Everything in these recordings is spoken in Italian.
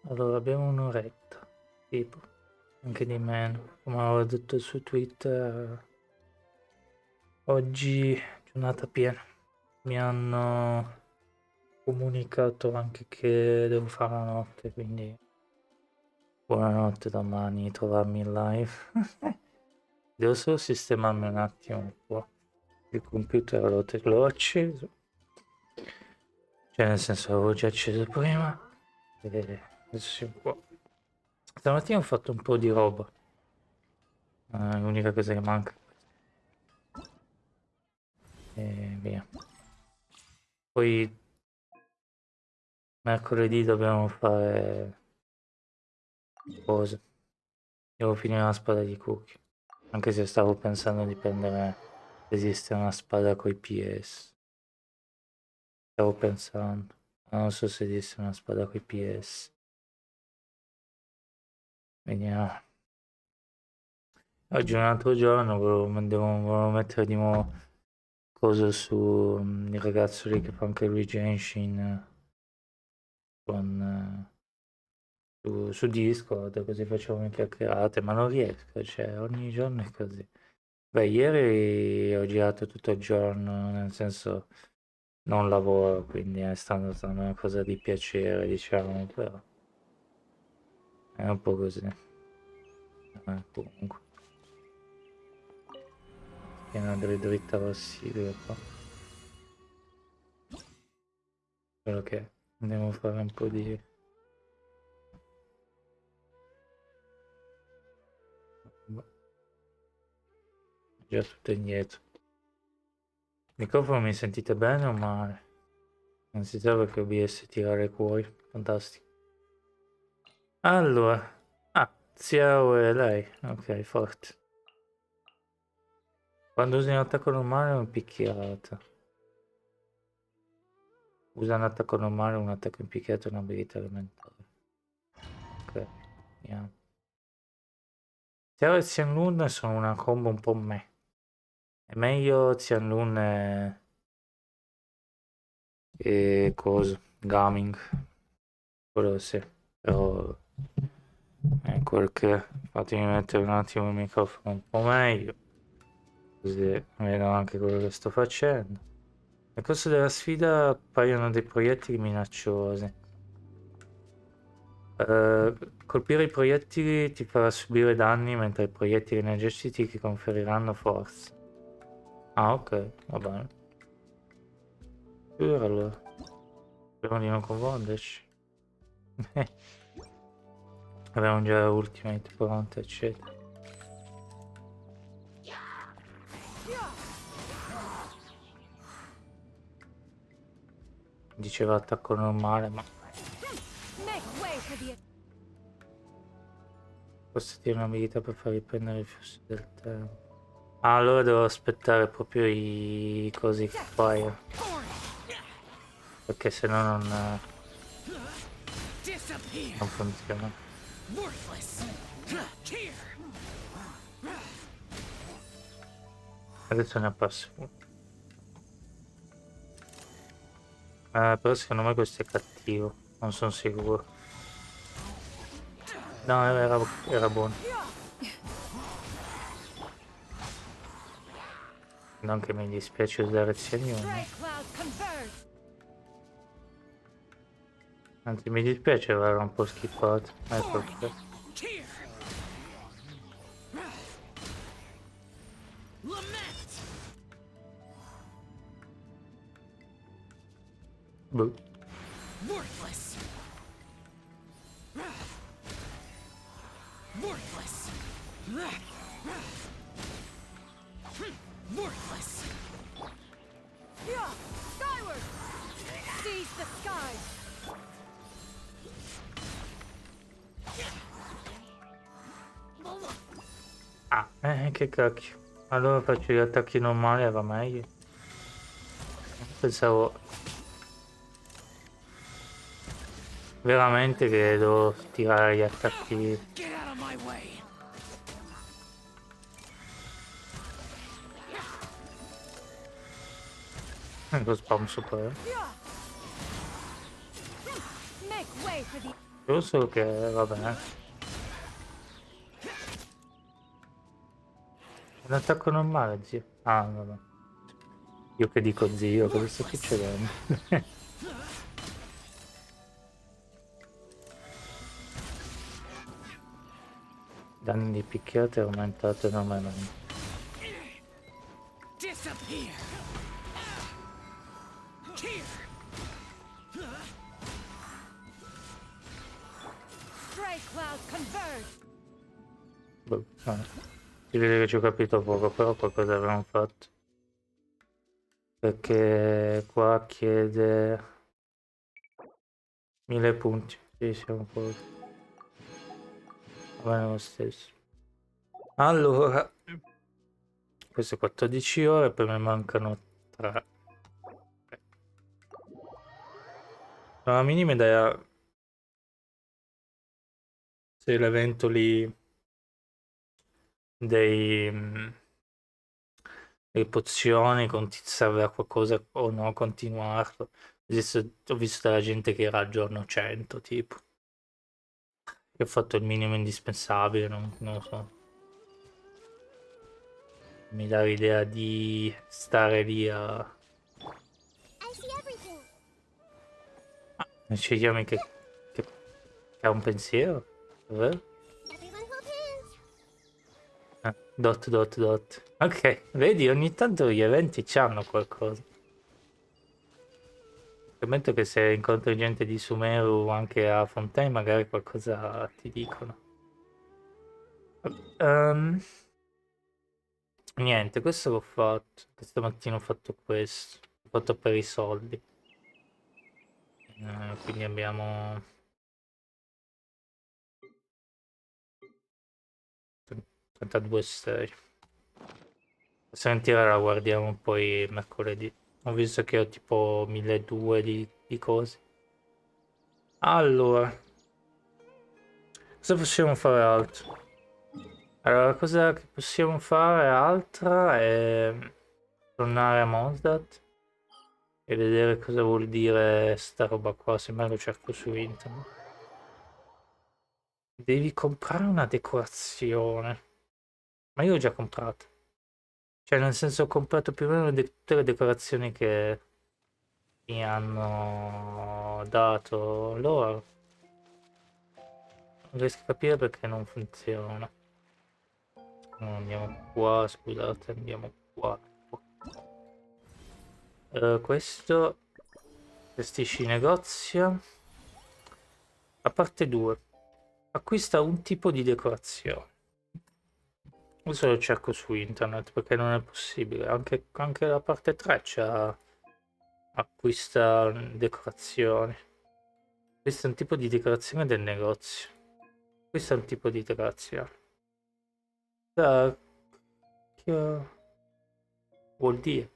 Allora, abbiamo un'oretta, tipo, anche di meno. Come avevo detto su Twitter, oggi giornata piena. Mi hanno comunicato anche che devo fare la notte, quindi buonanotte domani, trovarmi in live. Devo solo sistemarmi un attimo qua. Il computer l'ho acceso. Cioè, nel senso, l'avevo già acceso prima. E adesso si può. Stamattina ho fatto un po' di roba. L'unica cosa che manca è questa. E via. Poi mercoledì dobbiamo fare cose. Devo finire la spada di cookie. Anche se stavo pensando di prendere se esiste una spada coi PS. Stavo pensando. Ma non so se esiste una spada coi PS. Vediamo. Oggi è un altro giorno, volevo mettere di nuovo cosa su il ragazzo lì che fa anche lui Genshin con su Discord, così facciamo le chiacchierate, ma non riesco, cioè ogni giorno è così. Beh, ieri ho girato tutto il giorno, nel senso non lavoro, quindi è stata una cosa di piacere, diciamo, però è un po' così. Comunque, schiena dritta possibile qua. Quello che andiamo a fare un po' di... Già tutto indietro. Il microfono mi sentite bene o male? Non si sa perché OBS tirare fuori, fantastico. Allora, Xiao è lei, ok, forte. Quando usi un attacco normale è un picchiata. Usa un attacco normale, un attacco impicchiato e un'abilità elementare. Ok, vediamo. Xiao e Xianlun sono una combo un po' meh. È meglio Xianlun e coso, gaming. Quello sì, però è quel che... Fatemi mettere un attimo il microfono un po' meglio, così vedo anche quello che sto facendo. Nel corso della sfida appaiono dei proiettili minacciosi. Colpire i proiettili ti farà subire danni, mentre i proiettili energetici ti conferiranno forza. Ah, ok, va bene. Allora, speriamo di non confonderci. Abbiamo già Ultimate pronta, eccetera. Diceva attacco normale, ma questo tiene un'abilità per far riprendere il flusso del tempo. Ah, allora devo aspettare proprio i cosi fire. Perché se no non funziona. Adesso ne ha perso uno. Però secondo me questo è cattivo. Non sono sicuro. No, era buono. Non che mi dispiace usare azioni. Anzi, mi dispiace aver un po' schippato. Ecco perché. Boh. Che cacchio. Allora faccio gli attacchi normali, va meglio. Pensavo veramente che devo tirare gli attacchi. Lo spam super. Io so che va bene. Un attacco normale, zio. Ah, vabbè. Io che dico zio, cosa sta succedendo? Danni di picchiate aumentate enormemente. Boh, vabbè. Si vede che ci ho capito poco, però qualcosa avevamo fatto. Perché qua chiede 1000 punti. Sì, siamo pochi. Va bene lo stesso. Allora, queste 14 ore, poi mi mancano 3. La minima idea se l'evento lì dei, delle pozioni serve a qualcosa o no continuarlo. Ho visto della gente che era al giorno 100, tipo. Io ho fatto il minimo indispensabile, non lo so. Mi dà l'idea di stare lì a... Ci chiami che ha un pensiero, davvero? Dot dot dot. Ok, vedi, ogni tanto gli eventi c'hanno qualcosa. Scommetto che se incontri gente di Sumeru anche a Fontaine magari qualcosa ti dicono. Ehm, Niente, questo l'ho fatto. Questa mattina ho fatto questo. Ho fatto per i soldi. Quindi abbiamo 32 stelle. Possiamo tirare la guardiamo poi mercoledì. Ho visto che ho tipo 1200 di cose. Allora, cosa possiamo fare altro? Allora, la cosa che possiamo fare altra è tornare a Mondstadt e vedere cosa vuol dire sta roba qua, se mai lo cerco su internet. Devi comprare una decorazione. Ma io l'ho già comprata. Cioè, nel senso, ho comprato più o meno tutte le decorazioni che mi hanno dato loro. Non riesco a capire perché non funziona. Andiamo qua, scusate, andiamo qua. Questo gestisci negozio. A parte 2. Acquista un tipo di decorazione. Adesso lo cerco su internet perché non è possibile. Anche la parte 3 c'ha acquista decorazioni. Questo è un tipo di decorazione del negozio. Questo è un tipo di decorazione. Da- Che vuol dire?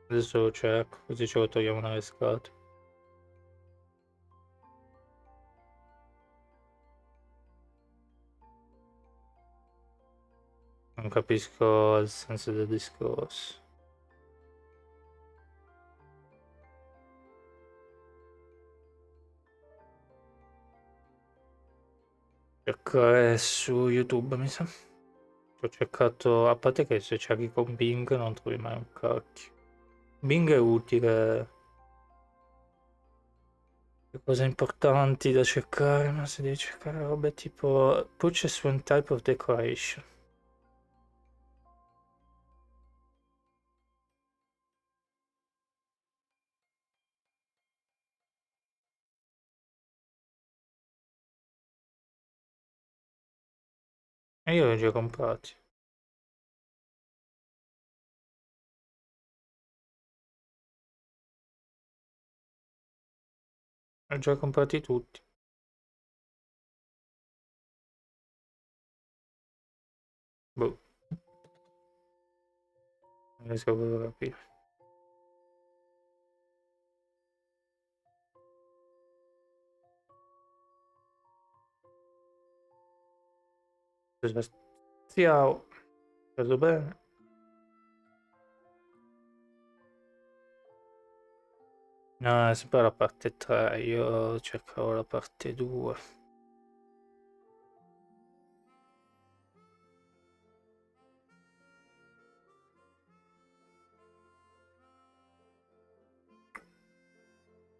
Adesso lo cerco, così ce lo togliamo dalle scatole. Non capisco il senso del discorso. Cercare su YouTube, mi sa. Ho cercato, a parte che se cerchi con Bing non trovi mai un cacchio. Bing è utile per cose importanti da cercare, ma se devi cercare robe tipo Purchase one type of decoration. E io li ho già comprati. Li ho già comprati tutti. Boh, non riesco proprio a capire. Ciao, preso bene. No, è sempre la parte 3, io cercavo la parte 2.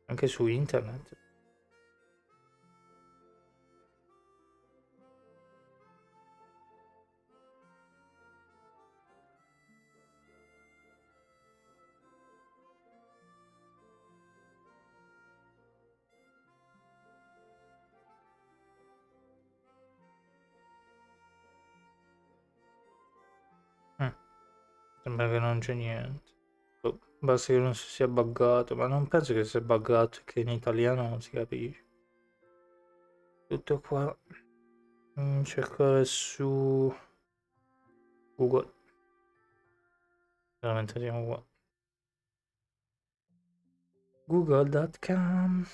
Anche su internet. Mm, Sembra che non c'è niente. Boh, basta che non si sia buggato, ma non penso che sia buggato, che in italiano non si capisce. Tutto qua. Cercare su Google. Veramente siamo qua. Google.com.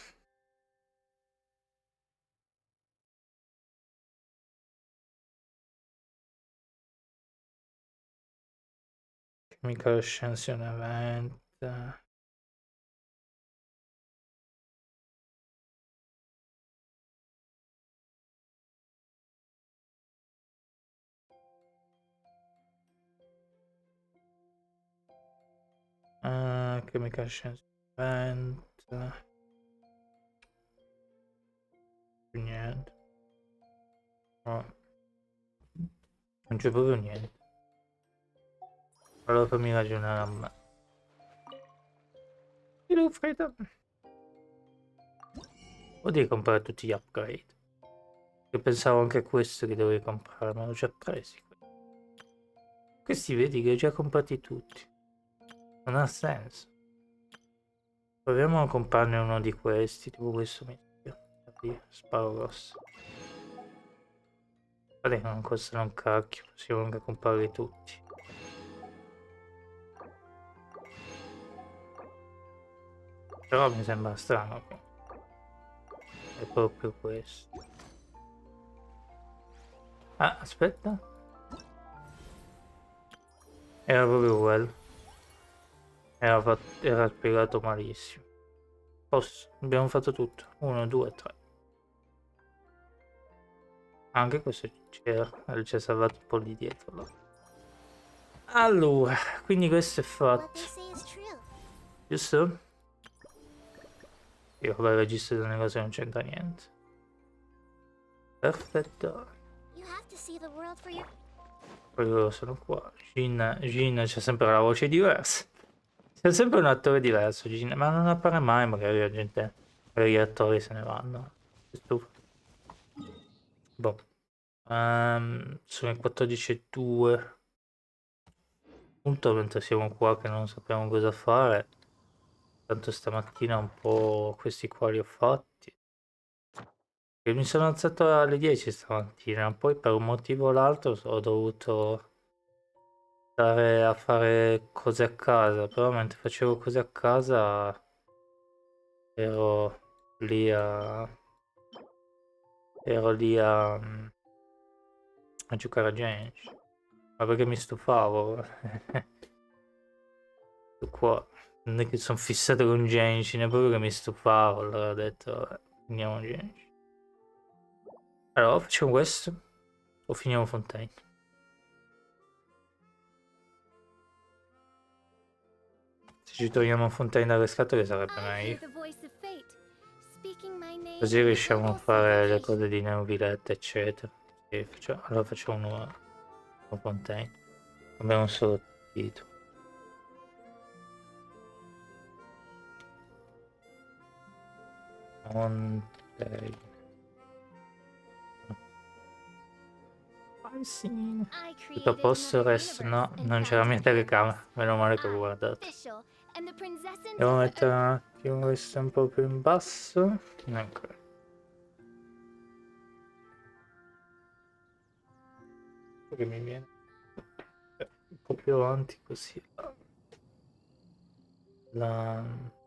Chemical Ascension Event. Chemical Ascension Event. Niente. No, non c'è proprio niente. Allora fammi ragionare a me. Che devo fare? O devi comprare tutti gli upgrade? Io pensavo anche a questo che dovevi comprare, ma l'ho già presi. Questi vedi che ho già comprati tutti. Non ha senso. Proviamo a comprarne uno di questi, tipo questo mischio. Via, sparo rosso. Guarda che non costano un cacchio, possiamo anche comprarli tutti. Però mi sembra strano che è proprio questo. Ah, aspetta. Era proprio quello. Era spiegato malissimo. Posso? Abbiamo fatto tutto. 1, 2, 3. Anche questo c'era. Ci ha salvato un po' di dietro. Allora, quindi questo è fatto. Giusto? Io vabbè, registro delle cose non c'entra niente. Perfetto. Poi loro sono qua. Gin c'è sempre la voce diversa. C'è sempre un attore diverso, Gin, ma non appare mai, magari la gente, magari gli attori se ne vanno. Che stufo. Boh. Sono le 14:02. Appunto mentre siamo qua che non sappiamo cosa fare. Tanto stamattina un po' questi qua li ho fatti. E mi sono alzato alle 10 stamattina, poi per un motivo o l'altro ho dovuto stare a fare cose a casa, però mentre facevo cose a casa ero lì a, ero lì a giocare a Genshin, ma perché mi stufavo. Qua non è che sono fissato con Genshin, è proprio che mi stufavo, allora ho detto vabbè, andiamo a Genshin. Allora facciamo questo o finiamo Fontaine. Se ci togliamo Fontaine dalle scatole sarebbe meglio. Così riusciamo a fare le cose di Neuvillette, eccetera. E allora facciamo un Fontaine. Abbiamo solo titolo. Fontaine. Tutto a posto il resto? No, non c'è la mia telecamera. Meno male che ho guardato. Devo mettere un attimo questo un po' più in basso. Ecco. Che mi viene un po' più avanti così. La...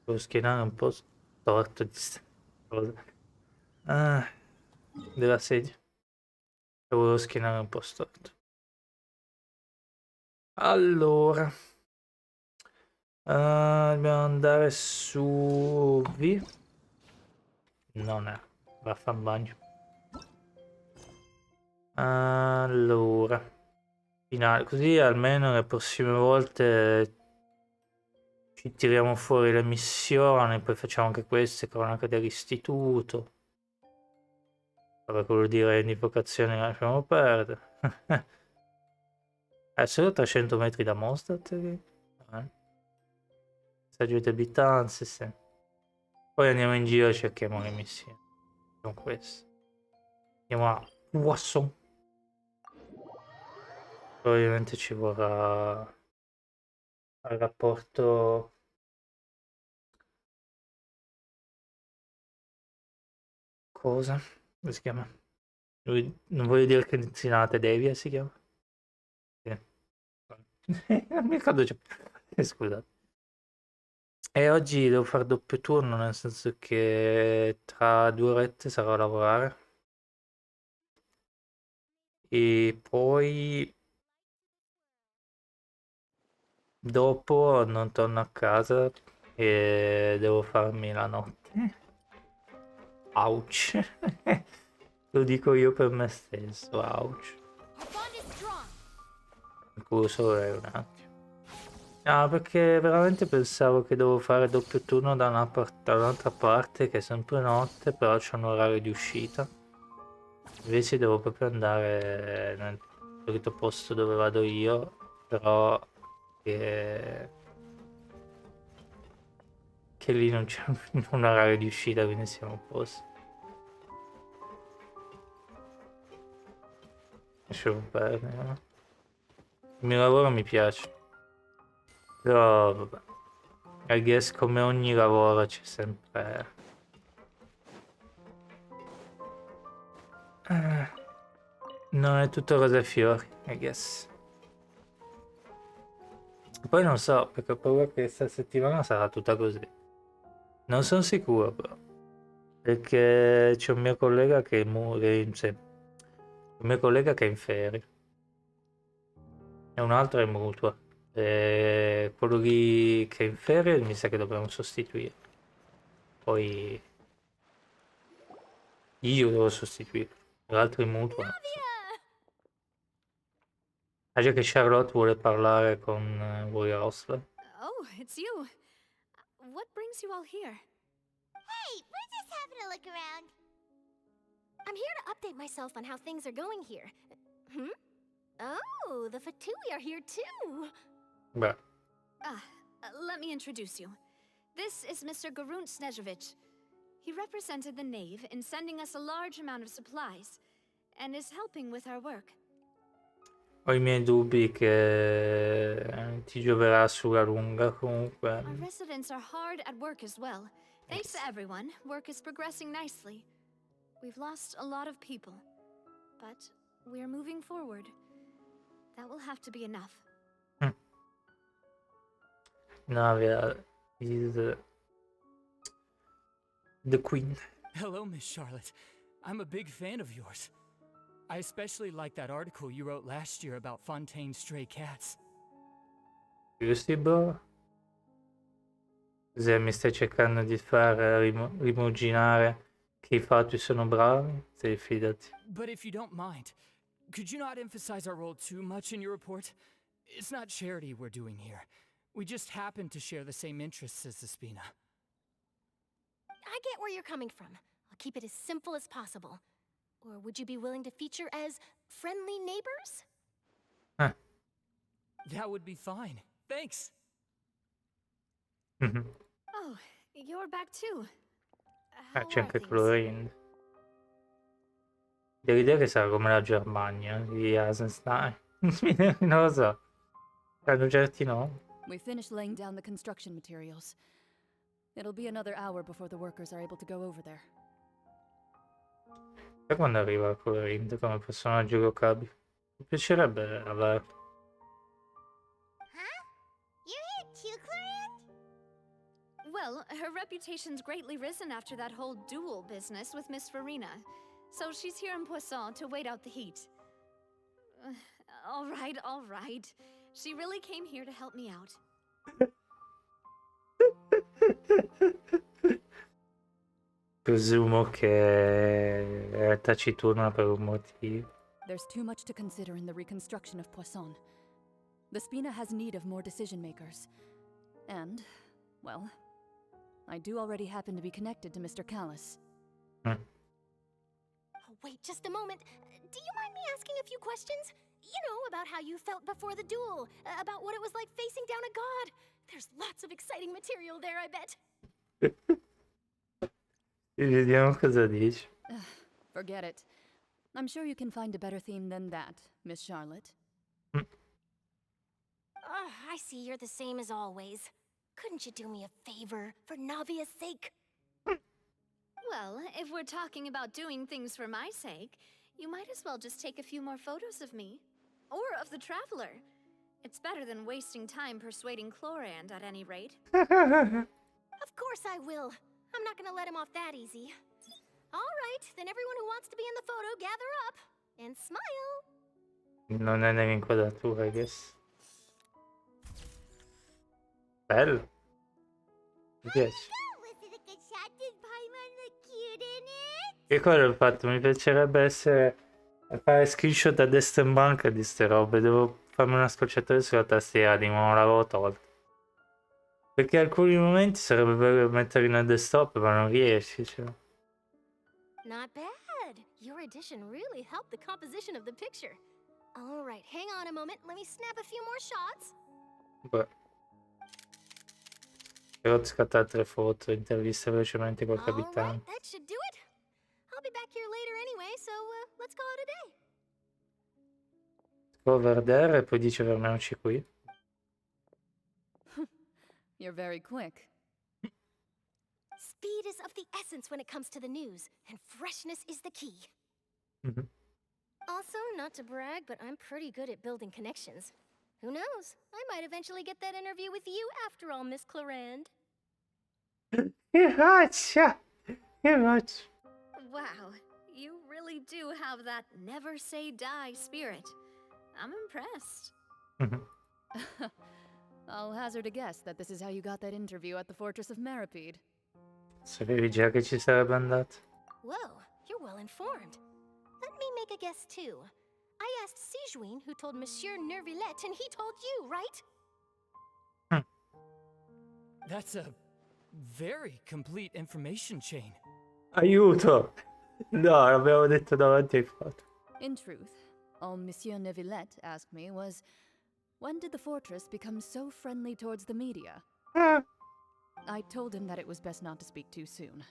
Devo schienare un po' storto di queste cose. Ah, della sedia. Devo schienare un po' storto. Allora, Dobbiamo andare su V. Non è. Va a fare un bagno. Allora. Finale. Così almeno le prossime volte ci tiriamo fuori le missioni. Poi facciamo anche queste. Cronaca dell'istituto. Vabbè, quello dire invocazioni lasciamo perdere. È solo 300 metri da Mostat. Saggio di abitanze, sì. Poi andiamo in giro e cerchiamo le missioni. Con questo. Andiamo a Poisson. Ovviamente ci vorrà il rapporto. Cosa? Come si chiama? Non voglio dire che Zinate Devia si chiama? Sì. Non mi ricordo già. Scusate. E oggi devo fare doppio turno, nel senso che tra 2 orette sarò a lavorare. E poi dopo non torno a casa e devo farmi la notte. Ouch. Lo dico io per me stesso, ouch. Il cursore è un attimo. Ah, perché veramente pensavo che devo fare doppio turno da un'altra parte, che è sempre notte, però c'è un orario di uscita. Invece devo proprio andare nel solito posto dove vado io, però che lì non c'è un orario di uscita, quindi siamo a posto. Lasciamo perdere, no? Il mio lavoro mi piace, però vabbè. I guess come ogni lavoro c'è sempre. Non è tutto rose e fiori, I guess. Poi non so, perché ho paura che questa settimana sarà tutta così. Non sono sicuro però. Perché c'è un mio collega che sì, un mio collega che è in ferie. E un altro è in mutua. E quello lì che è in ferie mi sa che dobbiamo sostituire. Poi io devo sostituire. L'altro in mutua non so. Ah, già che Charlotte vuole parlare con Warrior Hostler. Oh, it's you. What brings you all here? Hey, we're just having a look around. I'm here to update myself on how things are going here. Hmm? Oh, the Fatui are here too. Beh, Let me introduce you. This is Mr. Garunt Snežević. He represented the Knave in sending us a large amount of supplies, and is helping with our work. ho i miei dubbi che ti gioverà sulla lunga comunque. Our residents are hard at work as well. Thanks to everyone, work is progressing nicely. We've lost a lot of people, but we're moving forward. That will have to be enough. Navia is the queen. Hello, Miss Charlotte. I'm a big fan of yours. I especially like that article you wrote last year about Fontaine's stray cats. Giusti, bro? Se mi stai cercando di far rimuginare che i fatti sono bravi, sì, fidati. But if you don't mind, could you not emphasize our role too much in your report? It's not charity we're doing here. We just happen to share the same interests as the Spina. I get where you're coming from. I'll keep it as simple as possible. Or would you be willing to feature as friendly neighbors? That would be fine. Thanks. Oh, you're back too. How C'è are anche things? Chlorine. Devo dire che sarà come la Germania di Eisenstein. Non lo so. Hanno certi nomi. We finished laying down the construction materials. It'll be another hour before the workers are able to go over there. E quando arriva Chlorine come personaggio giocabile? Mi piacerebbe averlo. Huh? You're here too, Clarence? Well, her reputation's greatly risen after that whole duel business with Miss Farina. So she's here in Poisson to wait out the heat. All right. She really came here to help me out. Presumo che è taciturna per un motivo. There's too much to consider in the reconstruction of Poisson. The Spina has need of more decision makers. And, well, I do already happen to be connected to Mr. Callis. Oh, wait just a moment. Do you mind me asking a few questions? You know, about how you felt before the duel, about what it was like facing down a god. There's lots of exciting material there, I bet. Vediamo cosa dici. Forget it. I'm sure you can find a better theme than that, Miss Charlotte. I see you're the same as always. Couldn't you do me a favor, for Navia's sake? Well, if we're talking about doing things for my sake, you might as well just take a few more photos of me. Or of the Traveler. It's better than wasting time persuading Chlorand at any rate. Of course I will. I'm not gonna let him off that easy. All right, then everyone who wants to be in the photo, gather up. And smile. Non è nell'inquadratura, I guess. Bello. Mi piace. Was it a good shot? Did Paimon look cute in it? Che cosa ho fatto? Mi piacerebbe fare screenshot a destra e in banca di ste robe. Devo farmi una scocciatura sulla tastiera, di nuovo l'avevo tolta. Perché alcuni momenti sarebbe bello metterli nel desktop, ma non riesci, cioè. Not bad. Your addition really helped the composition of the picture. All right, hang on a moment. Let me snap a few more shots. Beh. Però scattare 3 foto, intervista velocemente col All capitano. right, that should do it. I'll be back here later anyway, so let's call it a day. Over there e poi dice fermiamoci qui. You're very quick. Speed is of the essence when it comes to the news, and freshness is the key. Mhm. Also, not to brag, but I'm pretty good at building connections. Who knows? I might eventually get that interview with you after all, Miss Clorand. Che faccia! Che faccia! Wow, you really do have that never say die spirit. I'm impressed. Mhm. I'll hazard a guess that this is how you got that interview at the Fortress of Meripede. Sapevi già che ci sarebbe andato? Whoa, you're well informed. Let me make a guess too. I asked Sijuin, who told Monsieur Nervillet, and he told you, right? That's a very complete information chain. Aiuto! No, l'abbiamo detto davanti ai foto. In truth, all Monsieur Neuvillette asked me was, when did the fortress become so friendly towards the media? Ah. I told him that it was best not to speak too soon.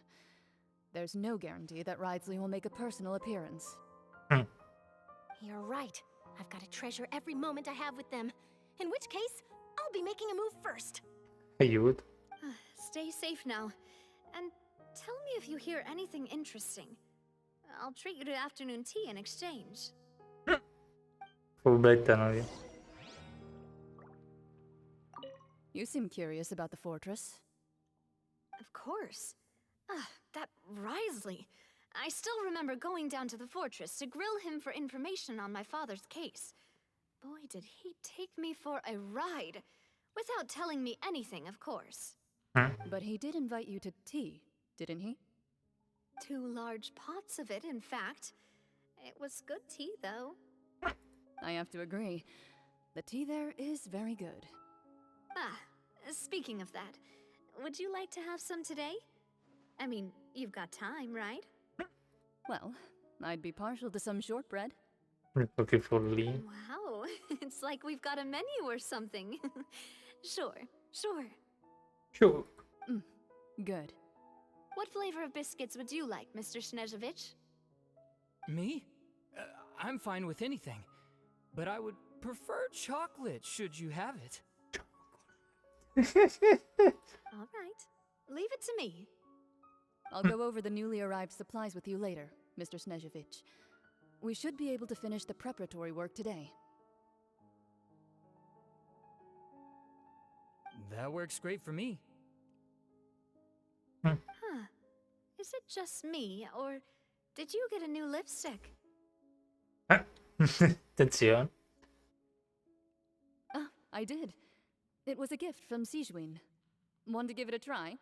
There's no guarantee that Ridsley will make a personal appearance. You're right. I've got to treasure every moment I have with them. In which case, I'll be making a move first. Aiuto. Stay safe now. And tell me if you hear anything interesting. I'll treat you to afternoon tea in exchange. Fubettano via. You seem curious about the fortress. Of course. That Risley. I still remember going down to the fortress to grill him for information on my father's case. Boy, did he take me for a ride. Without telling me anything, of course. But he did invite you to tea, didn't he? 2 large pots of it, in fact. It was good tea, though. I have to agree. The tea there is very good. Speaking of that, would you like to have some today? I mean, you've got time, right? Well, I'd be partial to some shortbread. Che follia. Wow, it's like we've got a menu or something. Sure. Sure. Good. What flavor of biscuits would you like, Mr. Snezhovich? Me? I'm fine with anything. But I would prefer chocolate, should you have it. All right, leave it to me. I'll go over the newly arrived supplies with you later, Mr. Snezhovich. We should be able to finish the preparatory work today. That works great for me. Is it just me, or did you get a new lipstick? Attenzione. I did. It was a gift from Sijuin. Want to give it a try?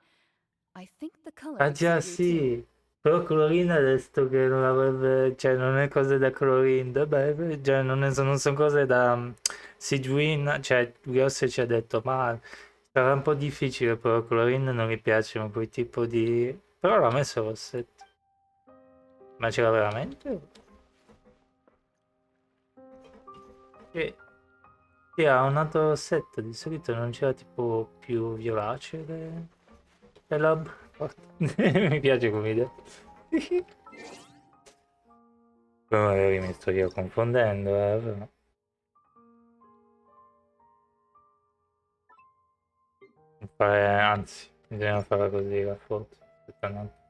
I think the color Ah would già suit you too. sì, però Colorin ha detto che non avrebbe, cioè non è cose da Colorin, vabbè, cioè non sono cose da Sigewin, cioè Rios ci ha detto, ma sarà un po' difficile, però Colorin non gli piacciono quel tipo di... però l'ha messo il rossetto, ma c'era veramente? E, sì, ha un altro rossetto, di solito non c'era tipo più violaceo le labbra, mi piace come idea. Poi magari mi sto io confondendo, però. Anzi, bisogna fare così la foto. Aspetta un attimo.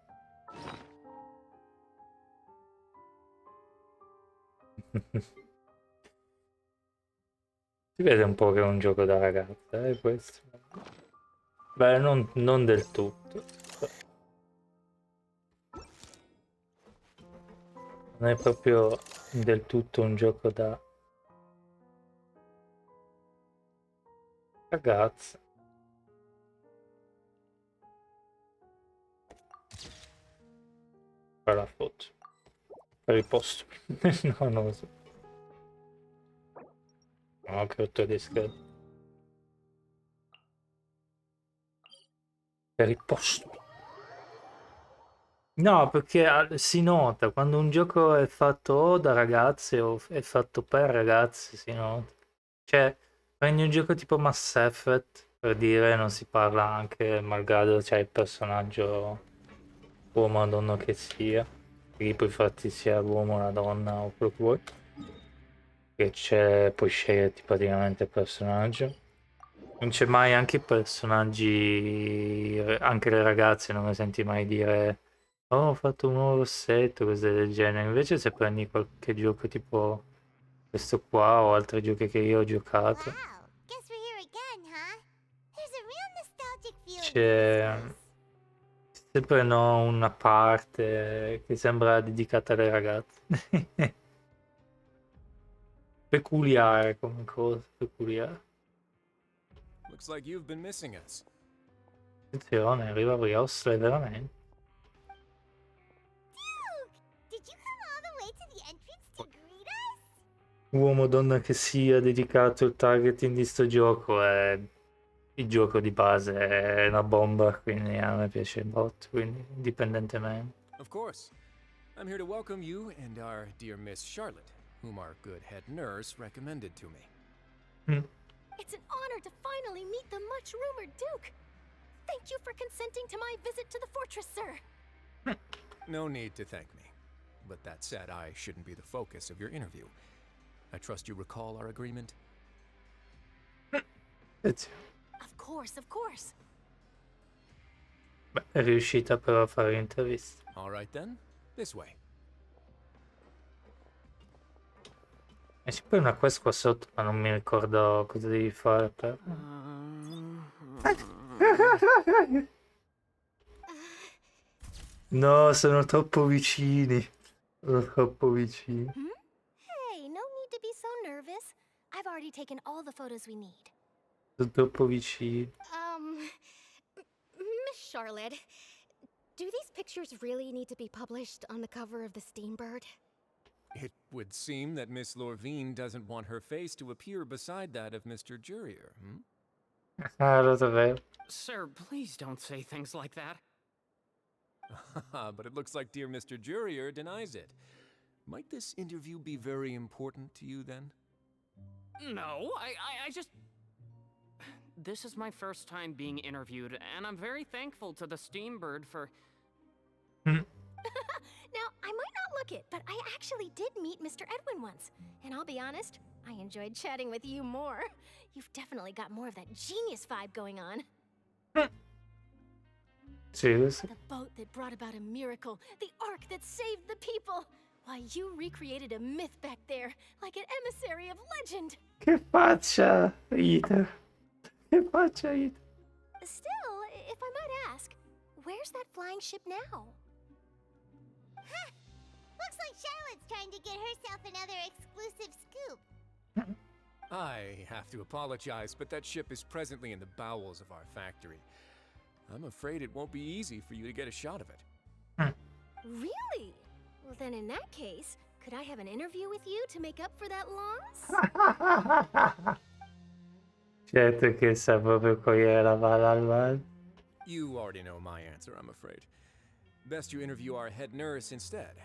Si vede un po' che è un gioco da ragazza, questo. Beh, non del tutto. Non è proprio del tutto un gioco da ragazza. Fare la foto. Per il posto. No, non lo so. No, che rotto di scherzo. Per il posto. No, perché si nota quando un gioco è fatto o da ragazze o è fatto per ragazze, si nota. Cioè, prendi un gioco tipo Mass Effect, per dire, non si parla anche, malgrado c'è il personaggio uomo o donna che sia, quindi puoi farti sia l'uomo, la donna o quello che vuoi, che c'è, puoi sceglierti praticamente il personaggio. Non c'è mai anche i personaggi, anche le ragazze non mi senti mai dire oh, ho fatto un nuovo rossetto, cose del genere. Invece se prendi qualche gioco tipo questo qua o altri giochi che io ho giocato, Wow, guess we're here again, huh? There's a real nostalgic feeling to this c'è place. sempre no, una parte che sembra dedicata alle ragazze. Peculiare come cosa, peculiare. Looks like you've been missing us. Attenzione, arriva Briosle veramente. Duke, did you come all the way to the entrance to greet us? Uomo o donna che sia dedicato, il targeting di sto gioco è il gioco di base è una bomba, quindi a me piace il bot, quindi indipendentemente. Of course. I'm here to welcome you and our dear Miss Charlotte, whom our good head nurse recommended to me. It's an honor to finally meet the much-rumored Duke. Thank you for consenting to my visit to the fortress, sir. No need to thank me. But that said, I shouldn't be the focus of your interview. I trust you recall our agreement? Attenzione. Of course, of course. Beh, è riuscita però a fare l'intervista. All right then, this way. E c'è poi una quest qua sotto, ma non mi ricordo cosa devi fare per... No, sono troppo vicini. Sono troppo vicini. Hey, no need to be so nervous. I've already taken all the photos we need. Sono troppo vicini. Miss Charlotte, do these pictures really need to be published on the cover of the Steambird? It would seem that Miss Lorvine doesn't want her face to appear beside that of Mr. Jurier, hmm? Ah, lo sapevo. Sir, please don't say things like that. But it looks like dear Mr. Jurier denies it. Might this interview be very important to you then? No, I just... This is my first time being interviewed, and I'm very thankful to the Steambird for... Now, I might not look it, but I actually did meet Mr. Edwin once. And I'll be honest, I enjoyed chatting with you more. You've definitely got more of that genius vibe going on. Seriously? The boat that brought about a miracle, the ark that saved the people. Why, you recreated a myth back there, like an emissary of legend. Che faccia, Ida. Che faccia, Ida. Still, if I might ask, where's that flying ship now? Huh! Looks like Charlotte's trying to get herself another exclusive scoop. I have to apologize, but that ship is presently in the bowels of our factory. I'm afraid it won't be easy for you to get a shot of it. Really? Well, then in that case, could I have an interview with you to make up for that loss? Certo che sa proprio cogliere la palla al balzo. You already know my answer, I'm afraid. Best you interview our head nurse instead.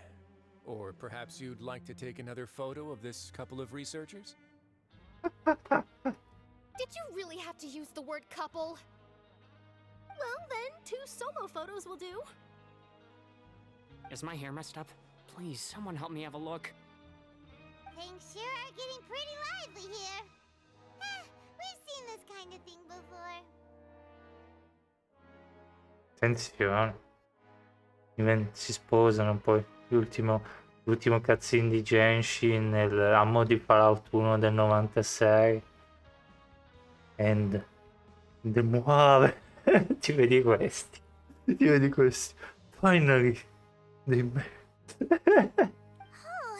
Or perhaps you'd like to take another photo of this couple of researchers? Did you really have to use the word couple? Well, then, 2 solo photos will do. Is my hair messed up? Please, someone help me have a look. Things sure are getting pretty lively here. We've seen this kind of thing before. Attenzione. Si sposano poi. L'ultimo cutscene di Genshin a mo' di Fallout 1 del 96. And the muove. Ti vedi questi. Finally. Oh,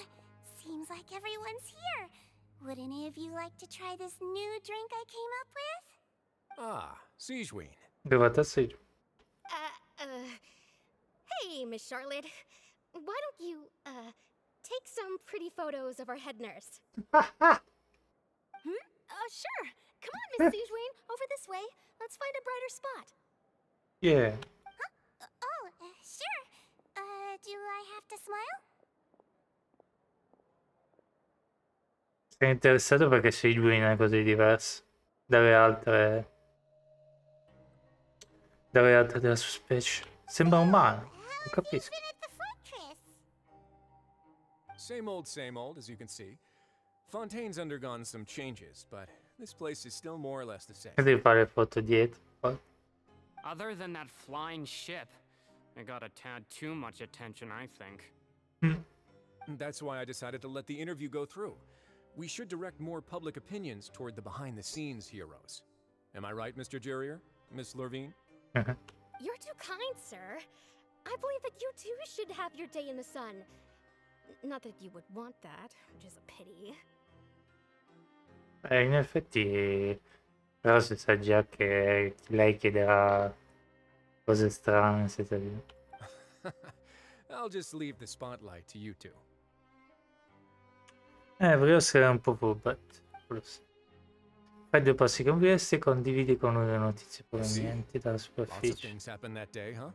seems like everyone's here. Would any of you like to try this new drink I came up with? Ah, Sijuin. Arrivata sei. Hey, Miss Charlotte. Why don't you, take some pretty photos of our head nurse? Sure. Come on, Miss Sijuin. Over this way. Let's find a brighter spot. Yeah. Sure. Do I have to smile? Sei interessato perché sei Juina così diversa dalle altre della sua specie. Sembra umano, non capisco. Been at the fortress. Same old, as you can see. Fontaine's undergone some changes, but this place is still more or less the same. Devi fare foto dietro. Other than that flying ship, it got a tad too much attention, I think. That's why I decided to let the interview go through. We should direct more public opinions toward the behind-the-scenes heroes. Am I right, Mr. Jurier? Miss Lurvine? You're too kind, sir. I believe that you too should have your day in the sun. Not that you would want that, which is a pity. In effetti, però si sa già che lei chiederà cose strane, senza dire. I'll just leave the spotlight to you two. Volevo essere un po' furbetto. Fai 2 passi con questi e condividi con noi le notizie provenienti dalla Lots of superficie. things happened that day, huh?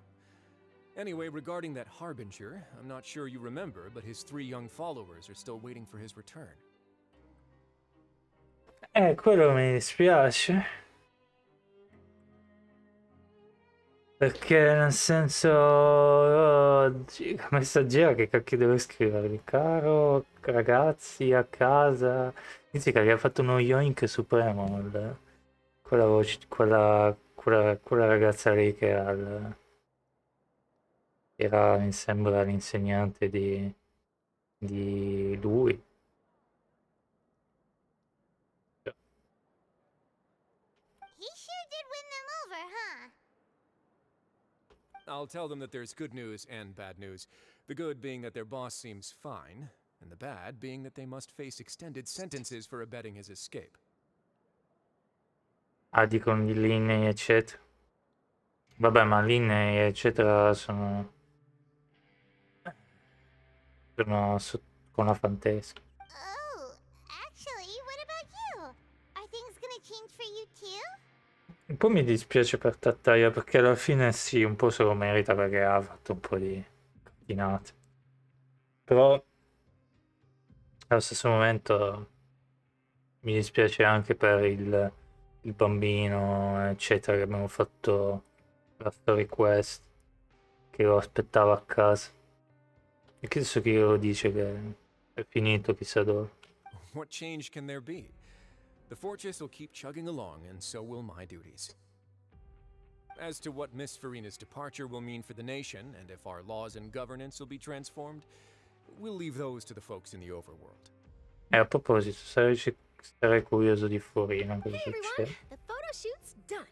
Anyway, regarding that Harbinger, I'm not sure you remember, but his 3 young followers are still waiting for his return. Quello mi dispiace. Perché nel senso, messaggero che cacchio devo scrivergli? Caro ragazzi a casa, dici che aveva fatto uno yoink supremo, quella voce, quella ragazza lì che era mi sembra l'insegnante di lui. He sure did win them over, huh? I'll tell them that there's good news and bad news. The good being that their boss seems fine, and the bad being that they must face extended sentences for abetting his escape. Dicono di linee eccetera. Vabbè, ma linee eccetera sono con la fantesca. Oh, actually, what about you? Are things gonna change for you too? Un po' mi dispiace per Tattaia perché alla fine sì, un po' se lo merita perché ha fatto un po' di cachinate. Però allo stesso momento mi dispiace anche per il bambino, eccetera, che abbiamo fatto la story quest, che lo aspettava a casa. E chissà chi lo dice che è finito chissà dove. What change can there be? The fortress will keep chugging along, and so will my duties. As to what Miss Farina's departure will mean for the nation, and if our laws and governance will be transformed, we'll leave those to the folks in the overworld. A proposito, sarei curioso di Farina cosa Hey everyone, succede. the photo shoot's done.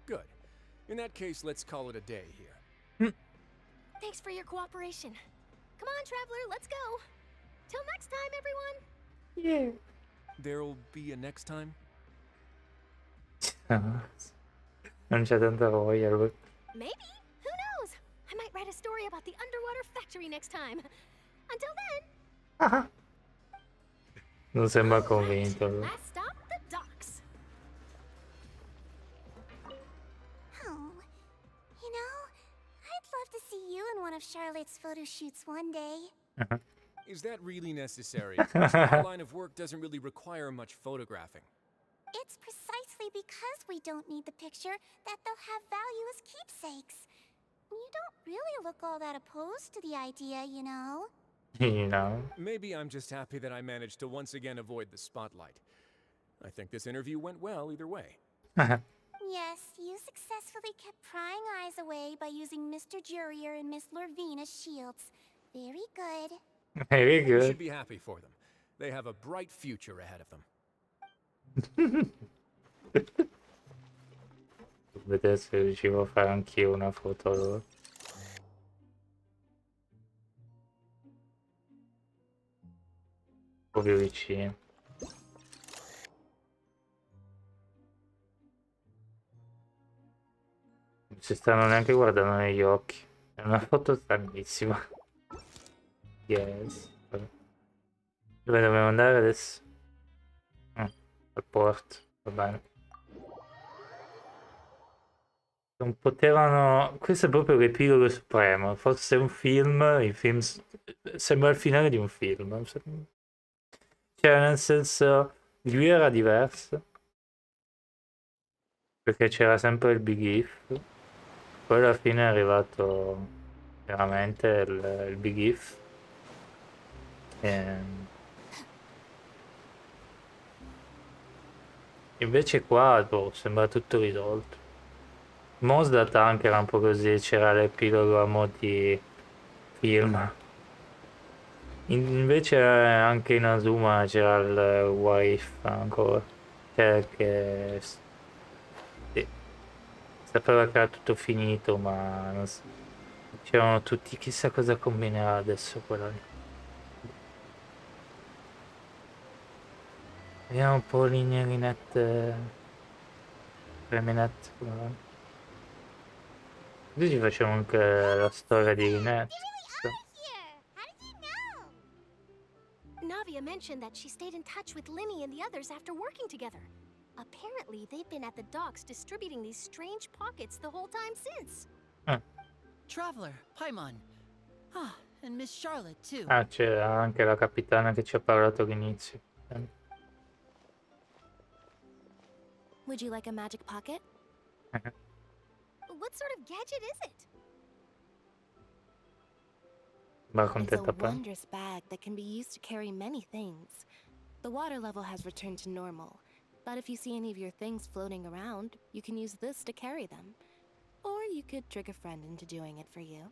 Good. In that case, let's call it a day here. Thanks for your cooperation. Come on, traveler, let's go. Till next time, everyone. Yeah. There'll be a next time? Non c'è tanta voglia lui. Maybe. Who knows? I might write a story about the underwater factory next time. Until then. Non sembra All right. convinto lui. Last stop, the docks. Oh, you know, I'd love to see you in one of Charlotte's photo shoots one day. Is that really necessary? Our line of work doesn't really require much photographing. It's precisely because we don't need the picture that they'll have value as keepsakes. You don't really look all that opposed to the idea, you know. You know. Maybe I'm just happy that I managed to once again avoid the spotlight. I think this interview went well either way. Yes, you successfully kept prying eyes away by using Mr. Jurier and Miss Lorvine as shields. Very good. Very You good. should be happy for them. They have a bright future ahead of them. Vedere se riuscivo a fare anch'io una foto loro. Un po' più vicino. Non si stanno neanche guardando negli occhi. È una foto stranissima. Yes. Dove dobbiamo andare adesso? Al porto, va bene. Non potevano... Questo è proprio l'epilogo supremo. Forse un film, il film... Sembra il finale di un film. Cioè, nel senso... Lui era diverso. Perché c'era sempre il big if. Poi alla fine è arrivato veramente il big if. Invece qua boh, sembra tutto risolto. Mosdat anche era un po' così, c'era l'epilogo a mo' di film. Invece anche in Azuma c'era il what if ancora. Cioè che... Sì. Sapeva che era tutto finito, ma non so. C'erano tutti, chissà cosa combinerà adesso quella lì. Vediamo un po' linee rinette. Preminette. Così ci facciamo anche la storia di Rinette. Here, how did you know? Navia mentioned that she stayed in touch with Linny and the others after working together. Apparently, they've been at the docks distributing these strange pockets the whole time since. Traveler, Paimon. Ah, and Miss Charlotte, too. Ah, c'era anche la capitana che ci ha parlato all'inizio. Would you like a magic pocket? What sort of gadget is it? Va It's a contenta poi. wondrous bag that can be used to carry many things. The water level has returned to normal, but if you see any of your things floating around, you can use this to carry them. Or you could trick a friend into doing it for you.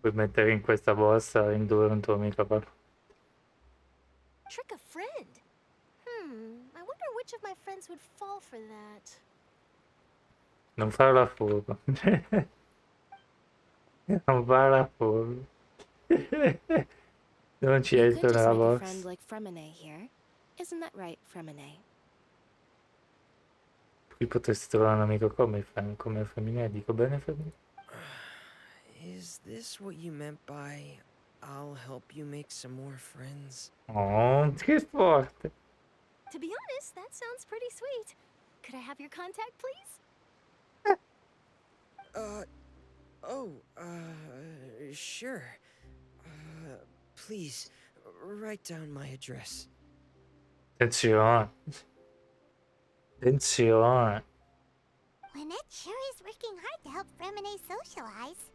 Puoi mettere in questa borsa e indurre un tuo amico a farlo. Trick a friend? I wonder which of my friends would fall for that. Non farla furbo. Non farla furbo. Non ci You entro could just nella make a friend borsa. like Fremine here. Isn't that right, Fremine? Qui potresti trovare un amico come Femminile. Dico bene Femminile? Is this what you meant by I'll help you make some more friends? Oh, che forte. To be honest, that sounds pretty sweet. Could I have your contact, please? Sure. Please, write down my address. Attenzione. Attenzione. Lynette sure is working hard to help Fremine socialize.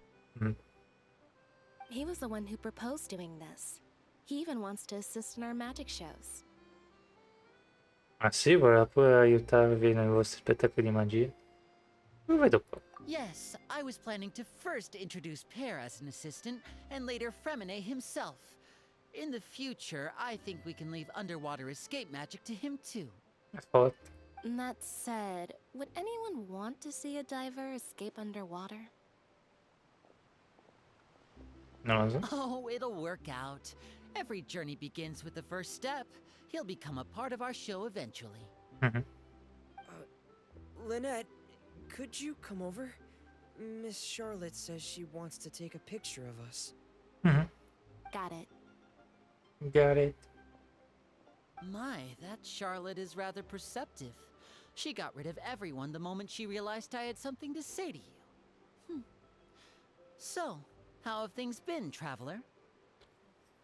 He was the one who proposed doing this. He even wants to assist in our magic shows. Ah sì, voleva pure aiutarvi nei vostri spettacoli di magia? Lo vedo qua. Yes, I was planning to first introduce Pear as an assistant, and later Fremine himself. In the future, I think we can leave underwater escape magic to him too. È forte. That said, would anyone want to see a diver escape underwater? Non lo so. Oh, it'll work out. Every journey begins with the first step. He'll become a part of our show eventually. Lynette, could you come over? Miss Charlotte says she wants to take a picture of us. Got it. Got it. My, that Charlotte is rather perceptive. She got rid of everyone the moment she realized I had something to say to you. So, how have things been, traveler?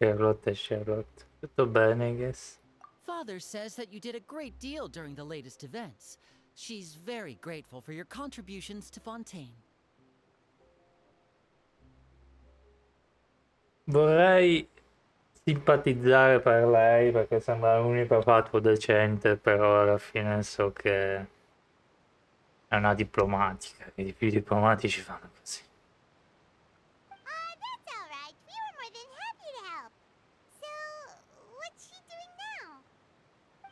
Charlotte. Tutto bene, I guess. Father says that you did a great deal during the latest events. She's very grateful for your contributions to Fontaine. Vorrei simpatizzare per lei perché sembra l'unico fatto decente, però alla fine so che è una diplomatica, che i più diplomatici fanno così. That's all right. We were more than happy to help. So, what's she doing now?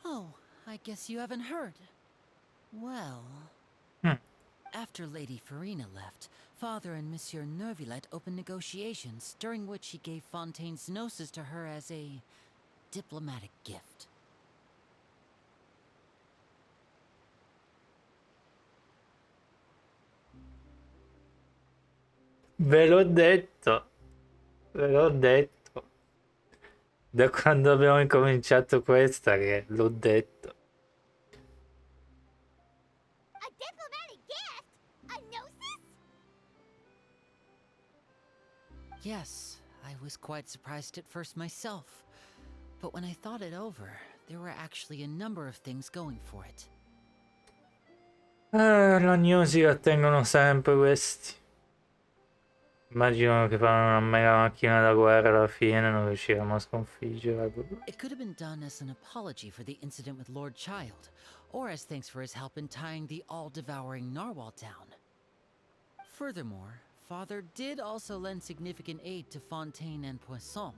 Oh, I guess you haven't heard. Well... After Lady Farina left, Father and Monsieur Neuvillette opened negotiations, during which he gave Fontaine's gnosis to her as a diplomatic gift. Ve l'ho detto. Da quando abbiamo incominciato questa che l'ho detto. A diplomatic gift? A gnosis? Yes, I was quite surprised at first myself. But when I thought it over, there were actually a number of things going for it. La gnosi la tengono sempre questi. Immagino che fanno una mega macchina da guerra alla fine, non riusciremo a sconfiggerla. It could have been done as an apology for the incident with Lord Child, or as thanks for his help in tying the all-devouring narwhal down. Furthermore, Father did also lend significant aid to Fontaine and Poisson.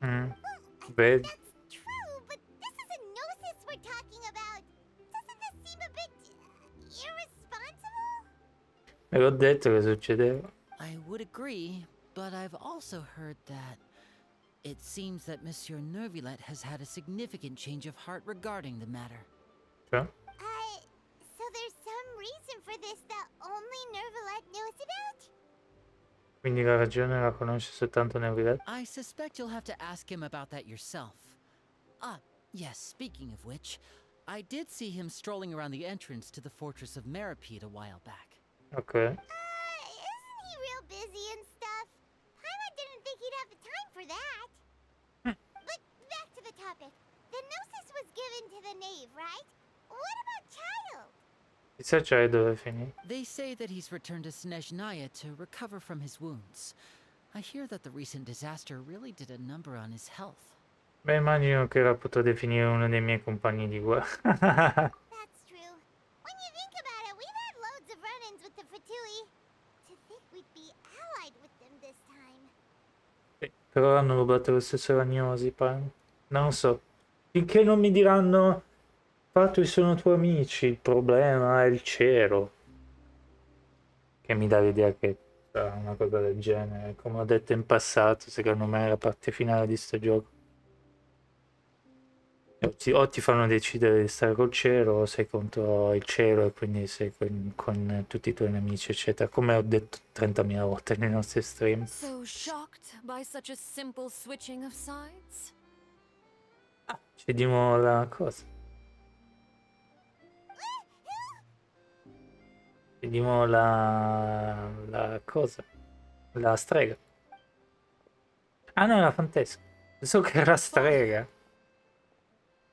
Vedi? That's true, but this is a gnosis we're talking about. Doesn't this seem a bit irresponsible? Me l'ho detto che succedeva. I would agree, but I've also heard that it seems that Monsieur Neuvillette has had a significant change of heart regarding the matter. Cioè? So there's some reason for this that only Neuvillette knows about? Quindi la ragione la conosce soltanto Neuvillette? I suspect you'll have to ask him about that yourself. Ah, yes, speaking of which, I did see him strolling around the entrance to the Fortress of Meripede a while back. Ok. Isn't he real busy and stuff? Paimon didn't think he'd have the time for that. But back to the topic. The gnosis was given to the knave, right? What about Child? Chissà c'hai dove finì. They say that he's returned to Snezhnaya to recover from his wounds. I hear that the recent disaster really did a number on his health. Beh, immagino che la potrò definire uno dei miei compagni di guerra. That's true. When you think about it, we've had loads of run-ins with the Fatui. To think we'd be allied with them this time. Sì, però hanno rubato lo stesso ragnosi, non lo so. Finché non mi diranno Fatui sono tuoi amici, il problema è il cielo. Che mi dà l'idea che sarà una cosa del genere. Come ho detto in passato, secondo me è la parte finale di sto gioco. O ti fanno decidere di stare col cielo o sei contro il cielo e quindi sei con tutti i tuoi nemici, eccetera. Come ho detto 30.000 volte nei nostri stream. So shocked by such a simple switching of sides? Vediamo la cosa. Vediamo la cosa. La strega. Ah no, è la fantesca. So che era la strega.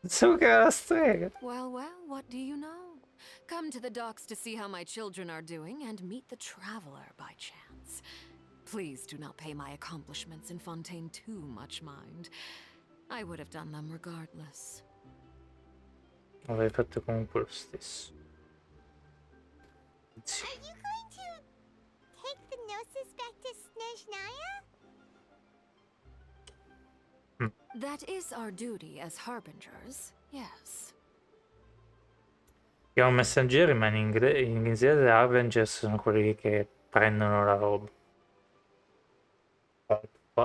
So che era la strega. Well, what do you know? Come to the docks to see how my children are doing and meet the traveler by chance. Please do not pay my accomplishments in Fontaine too much mind. I would have done them regardless. Avrei fatto comunque lo stesso. Sì. Are you going to take the gnosis back to Snezhnaya? That is our duty as harbingers, yes. Siamo messaggeri, ma in inglese Avengers sono quelli che prendono la roba.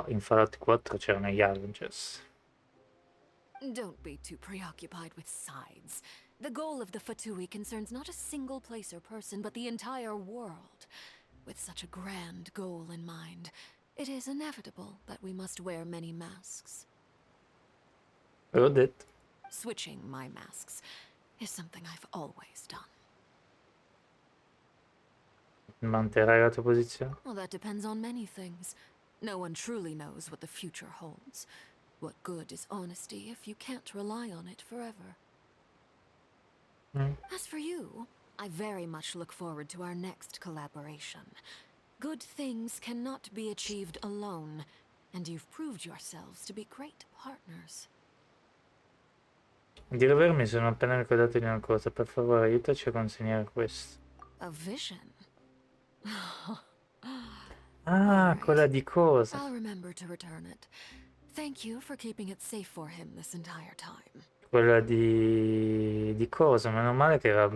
In Fallout 4 c'erano gli Avengers. Don't be too preoccupied with sides. The goal of the Fatui concerns not a single place or person, but the entire world. With such a grand goal in mind, it is inevitable that we must wear many masks. L'ho detto. Switching my masks is something I've always done. Manterrai la tua posizione? Well, that depends on many things. No one truly knows what the future holds. What good is honesty if you can't rely on it forever? As for you, I very much look forward to our next collaboration. Good things cannot be achieved alone, and you've proved yourselves to be great partners. A dire il vero mi sono appena ricordato di una cosa, per favore aiutaci a consegnare questo. A vision? Ah, quella di cosa? I'll remember to return it. Thank you for keeping it safe for him this entire time. Quella di cosa? Meno male che la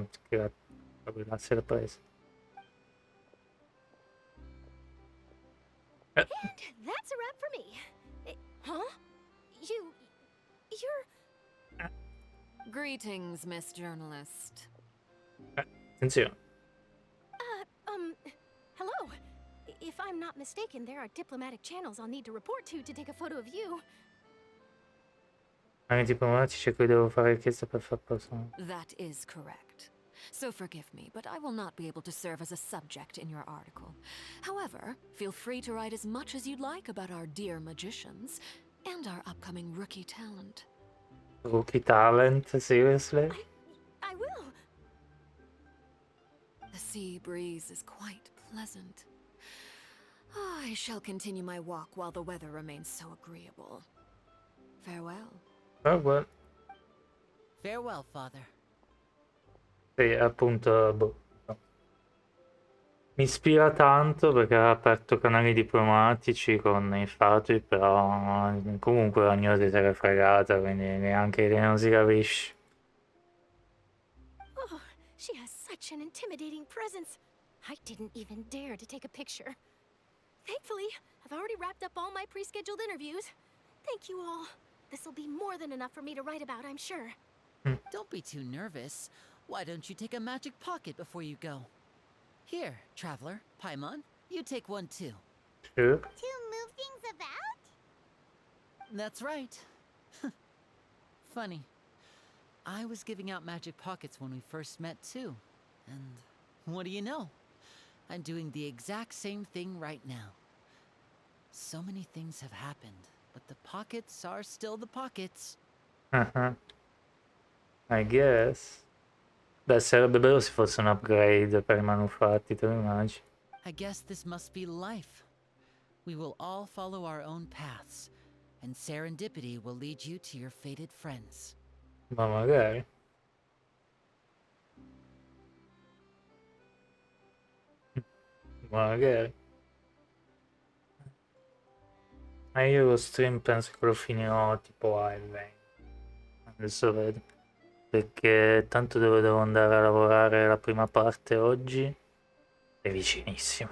se l'ha presa. And that's a wrap for me. Huh? You're... Greetings, Miss Journalist. Attenzione. Hello. If I'm not mistaken, there are diplomatic channels I'll need to report to take a photo of you. Anche diplomatici a cui devo fare richiesta per far posare. That is correct. So forgive me, but I will not be able to serve as a subject in your article. However, feel free to write as much as you'd like about our dear magicians and our upcoming rookie talent. Rookie talent, seriously? I will. The sea breeze is quite pleasant. I shall continue my walk while the weather remains so agreeable. Farewell. Farewell. Farewell, father. Sì, appunto, boh. Mi ispira tanto perché ha aperto canali diplomatici con i Fatui, però comunque la news se l'è fregata, quindi neanche non si capisce. Oh, she has such an intimidating presence. I didn't even dare to take a picture. Thankfully, I've already wrapped up all my pre-scheduled interviews. Thank you all. This'll be more than enough for me to write about, I'm sure. Don't be too nervous. Why don't you take a magic pocket before you go? Here, Traveler, Paimon, you take one too. Sure. To move things about? That's right. Funny. I was giving out magic pockets when we first met too. And what do you know? I'm doing the exact same thing right now. So many things have happened, but the pockets are still the pockets. I guess. Beh, sarebbe bello se fosse un upgrade per i manufatti, te lo immagini? I guess this must be life. We will all follow our own paths, and serendipity will lead you to your fated friends. Ma magari. Magari. Io lo stream penso che lo finirò tipo a 20. Adesso vedo. Perché tanto devo andare a lavorare la prima parte oggi. È vicinissimo.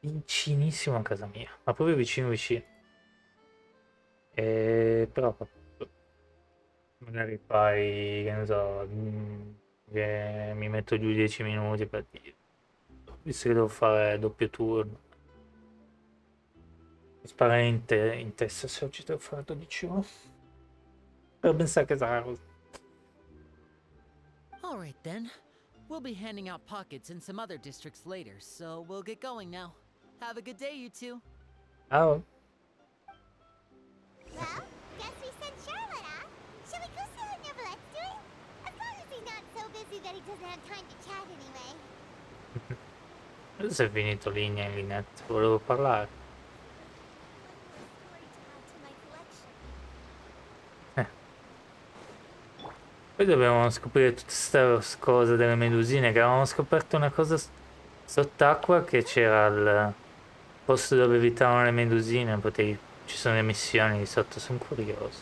Vicinissimo a casa mia. Ma proprio vicino vicino. Però magari fai, che ne so, che mi metto giù 10 minuti per dire. Visto che devo fare doppio turno. Mi spara in testa se oggi devo fare 12 ore. Per pensare che sarà così. Alright then. We'll be handing out pockets in some other districts later, so we'll get going now. Have a good day, you two. Ciao. Well, guess we sent Charlotte off. Shall we go see what Neverlette's doing? As long as he's not so busy that he doesn't have time to chat anyway. Adesso è finito linea in linetta. Volevo parlare. Poi dobbiamo scoprire tutte queste cose delle medusine, che avevamo scoperto una cosa sott'acqua, che c'era il posto dove evitavano le medusine, ci sono le missioni di sotto, sono curioso.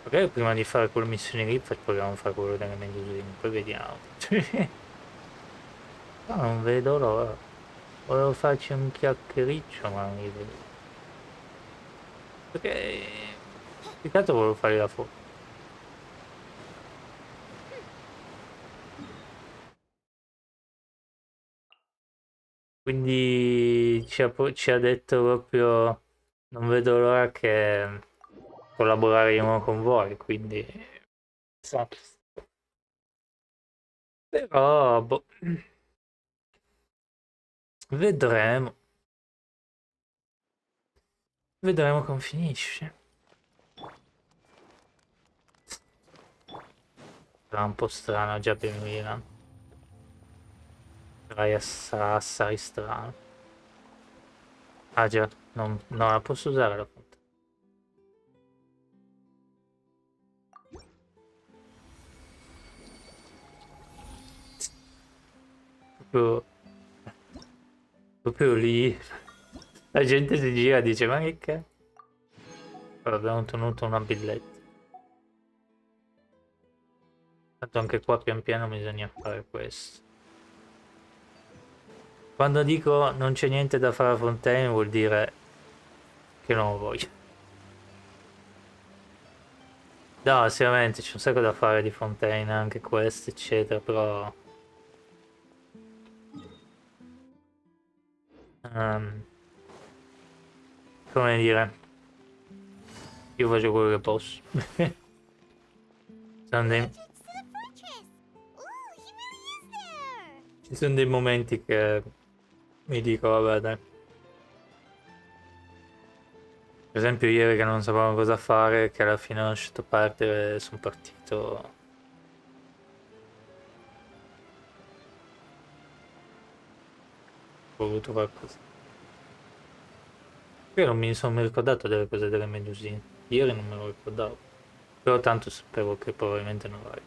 Magari prima di fare quelle missioni lì proviamo a fare quello delle medusine, poi vediamo. No, non vedo l'ora. Volevo farci un chiacchiericcio, ma non li vedo. Perché... Peccato volevo fare la foto. Quindi ci ha detto proprio non vedo l'ora che collaboreremo con voi, quindi esatto. Però boh, vedremo. Vedremo come finisce. Sarà un po' strano già per Milan. Sarà assai strano. Ah già, non la posso usare la fonte. Proprio, proprio lì. La gente si gira e dice ma che cazzo? Abbiamo ottenuto una bellezza. Tanto anche qua pian piano bisogna fare questo. Quando dico non c'è niente da fare a Fontaine vuol dire che non lo voglio. No, sicuramente c'è un sacco da fare di Fontaine, anche questo, eccetera, però... come dire, io faccio quello che posso. Sono dei... Ci sono dei momenti che mi dico, vabbè dai. Per esempio ieri che non sapevamo cosa fare, che alla fine ho lasciato perdere e sono partito. Ho voluto qualcosa. Io non mi sono ricordato delle cose delle medusine. Ieri non me lo ricordavo. Però tanto sapevo che probabilmente non l'avrei.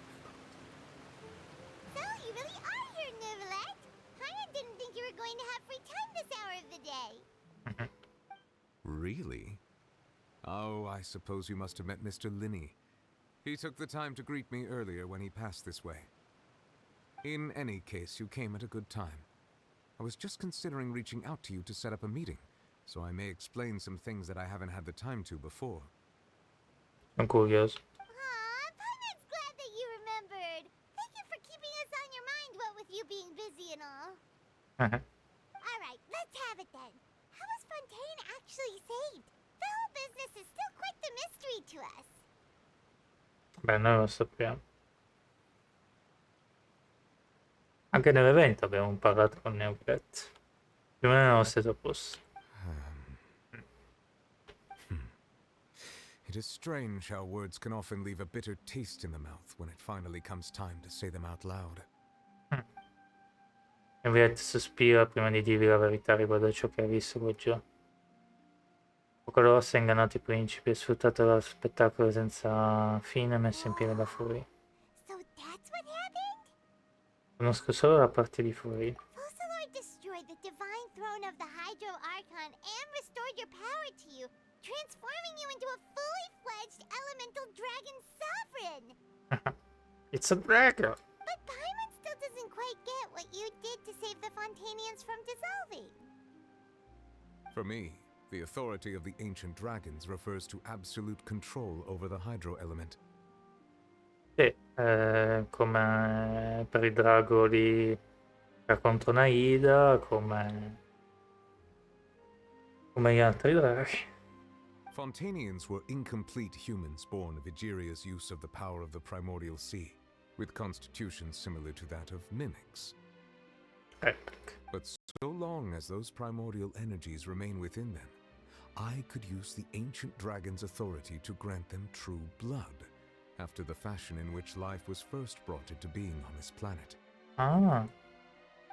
So, you really are here, Neuvillette. Paimon didn't think you were going to have free time this hour of the day. Really? Oh, I suppose you must have met Mr. Linney. He took the time to greet me earlier when he passed this way. In any case, you came at a good time. I was just considering reaching out to you to set up a meeting, so I may explain some things that I haven't had the time to before. Sono curioso. Aw, Paimon's glad that you remembered. Thank you for keeping us on your mind, what with you being busy and all. Alright, let's have it then. How was Fontaine actually saved? The whole business is still quite the mystery to us. Beh, noi lo sappiamo. Anche nell'evento abbiamo parlato con Neopet. Più o meno nello stesso posto. It is strange how words can often leave a bitter taste in the mouth when it finally comes time to say them out loud. Neopet sospira prima di dirvi la verità riguardo a ciò che ha visto quel giorno. Poco rossa ha ingannato i principi e sfruttato lo spettacolo senza fine messo in piedi da Fury. So that's what happened? Conosco solo la parte di Fury. Fusillor destroyed the divine throne of the Hydro Archon and restored your power to you, transforming you into a fully fledged elemental dragon sovereign! It's a dragon! But Paimon still doesn't quite get what you did to save the Fontainians from dissolving. For me, the authority of the ancient dragons refers to absolute control over the hydro element. Sì, come per il drago lì contro Naida, come gli altri draghi. Fontainians were incomplete humans born of Egeria's use of the power of the primordial sea, with constitutions similar to that of mimics. But so long as those primordial energies remain within them, I could use the ancient dragon's authority to grant them true blood, after the fashion in which life was first brought into being on this planet.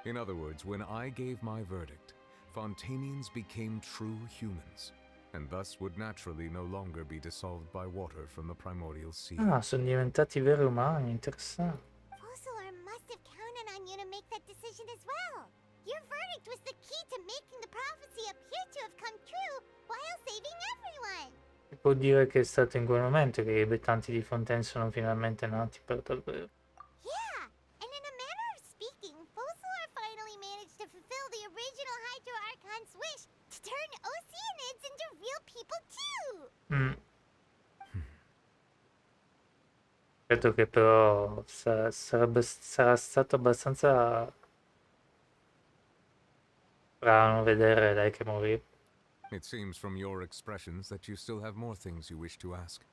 In other words, when I gave my verdict, Fontainians became true humans, and thus would naturally no longer be dissolved by water from the primordial sea. Sono diventati veri umani, interessante. Fusillor must have counted on you to make that decision as well. Your verdict was the key to making the prophecy appear to have come true while saving everyone. Si può dire che è stato in quel momento che i abitanti di Fontaine sono finalmente nati per davvero. Yeah, and in a manner of speaking, Fusillor finally managed to fulfill the original Hydro Archon's wish to turn Oceanids into real people too. Credo che però sarà stato abbastanza strano vedere lei che moriva. It seems from your expressions that you still have more things you wish to ask.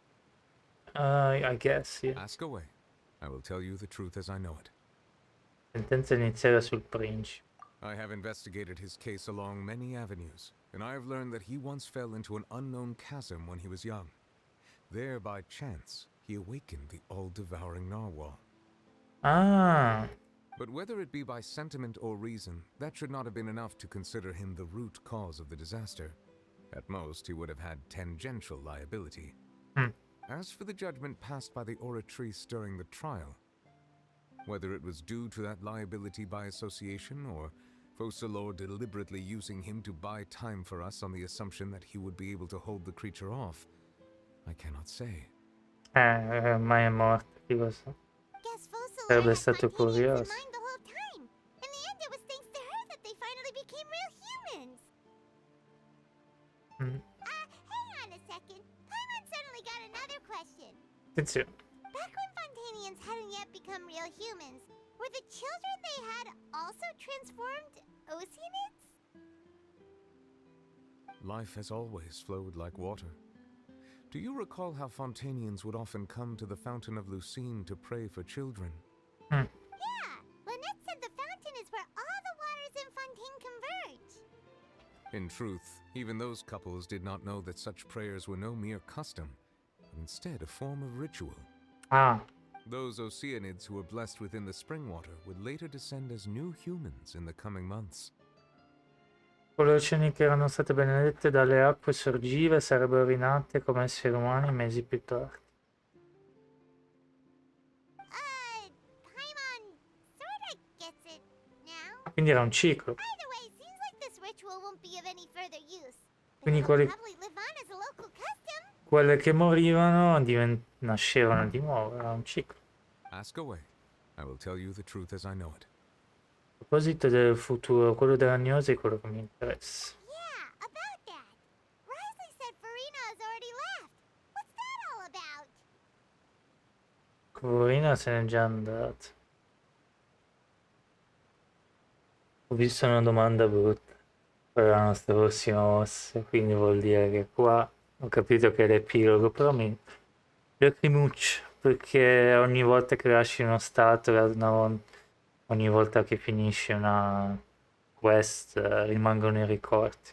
I guess, yeah. Ask away. I will tell you the truth as I know it. Sentenza iniziale sul principe. I have investigated his case along many avenues, and I have learned that he once fell into an unknown chasm when he was young. There, by chance, he awakened the all-devouring narwhal. Ah. But whether it be by sentiment or reason, that should not have been enough to consider him the root cause of the disaster. At most, he would have had tangential liability. As for the judgment passed by the oratrice during the trial, whether it was due to that liability by association or Focalor deliberately using him to buy time for us on the assumption that he would be able to hold the creature off, I cannot say. Mai è morto, chi lo sa. Sarebbe stato curioso. Attenzione. Back when Fontanians hadn't yet become real humans, were the children they had also transformed Oceanids? Life has always flowed like water. Do you recall how Fontanians would often come to the Fountain of Lucine to pray for children? Yeah, Lynette said the fountain is where all the waters in Fontaine converge. In truth, even those couples did not know that such prayers were no mere custom, but instead a form of ritual. Those Oceanids who were blessed within the spring water would later descend as new humans in the coming months. Quelle oceani che erano state benedette dalle acque sorgive sarebbero rinate come esseri umani mesi più tardi. Paimon sorta gets it now. Quindi era un ciclo. Either way, seems like this ritual won't be of any further use. Quindi It'll probably live on as a local custom. quelle che morivano nascevano di nuovo, era un ciclo. Ask away. I will tell you the truth as I know it. A proposito del futuro, quello della Gnosi è quello che mi interessa. Yeah, about that. Risley said Farina has already left. What's that all about? Corina se n'è già andata. Ho visto una domanda brutta per la nostra prossima mossa, quindi vuol dire che qua ho capito che è l'epilogo, però mi lacrimuccio, perché ogni volta che lasci uno stato, ogni volta che finisce una quest, rimangono i ricordi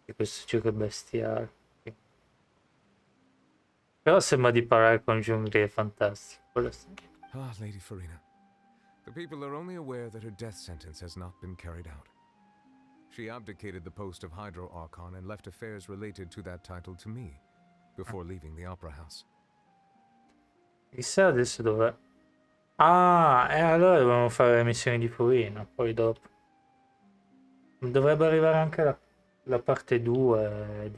di questo gioco è bestiale. Però sembra di parlare con giungli, è fantastico. Ah, Lady Farina. The people are only aware that her death sentence has not been carried out. She abdicated the post of Hydro Archon and left affairs related to that title to me, before leaving the Opera House. Chissà adesso dov'è. Ah, e allora dobbiamo fare le missioni di Furina, poi dopo. Dovrebbe arrivare anche la parte 2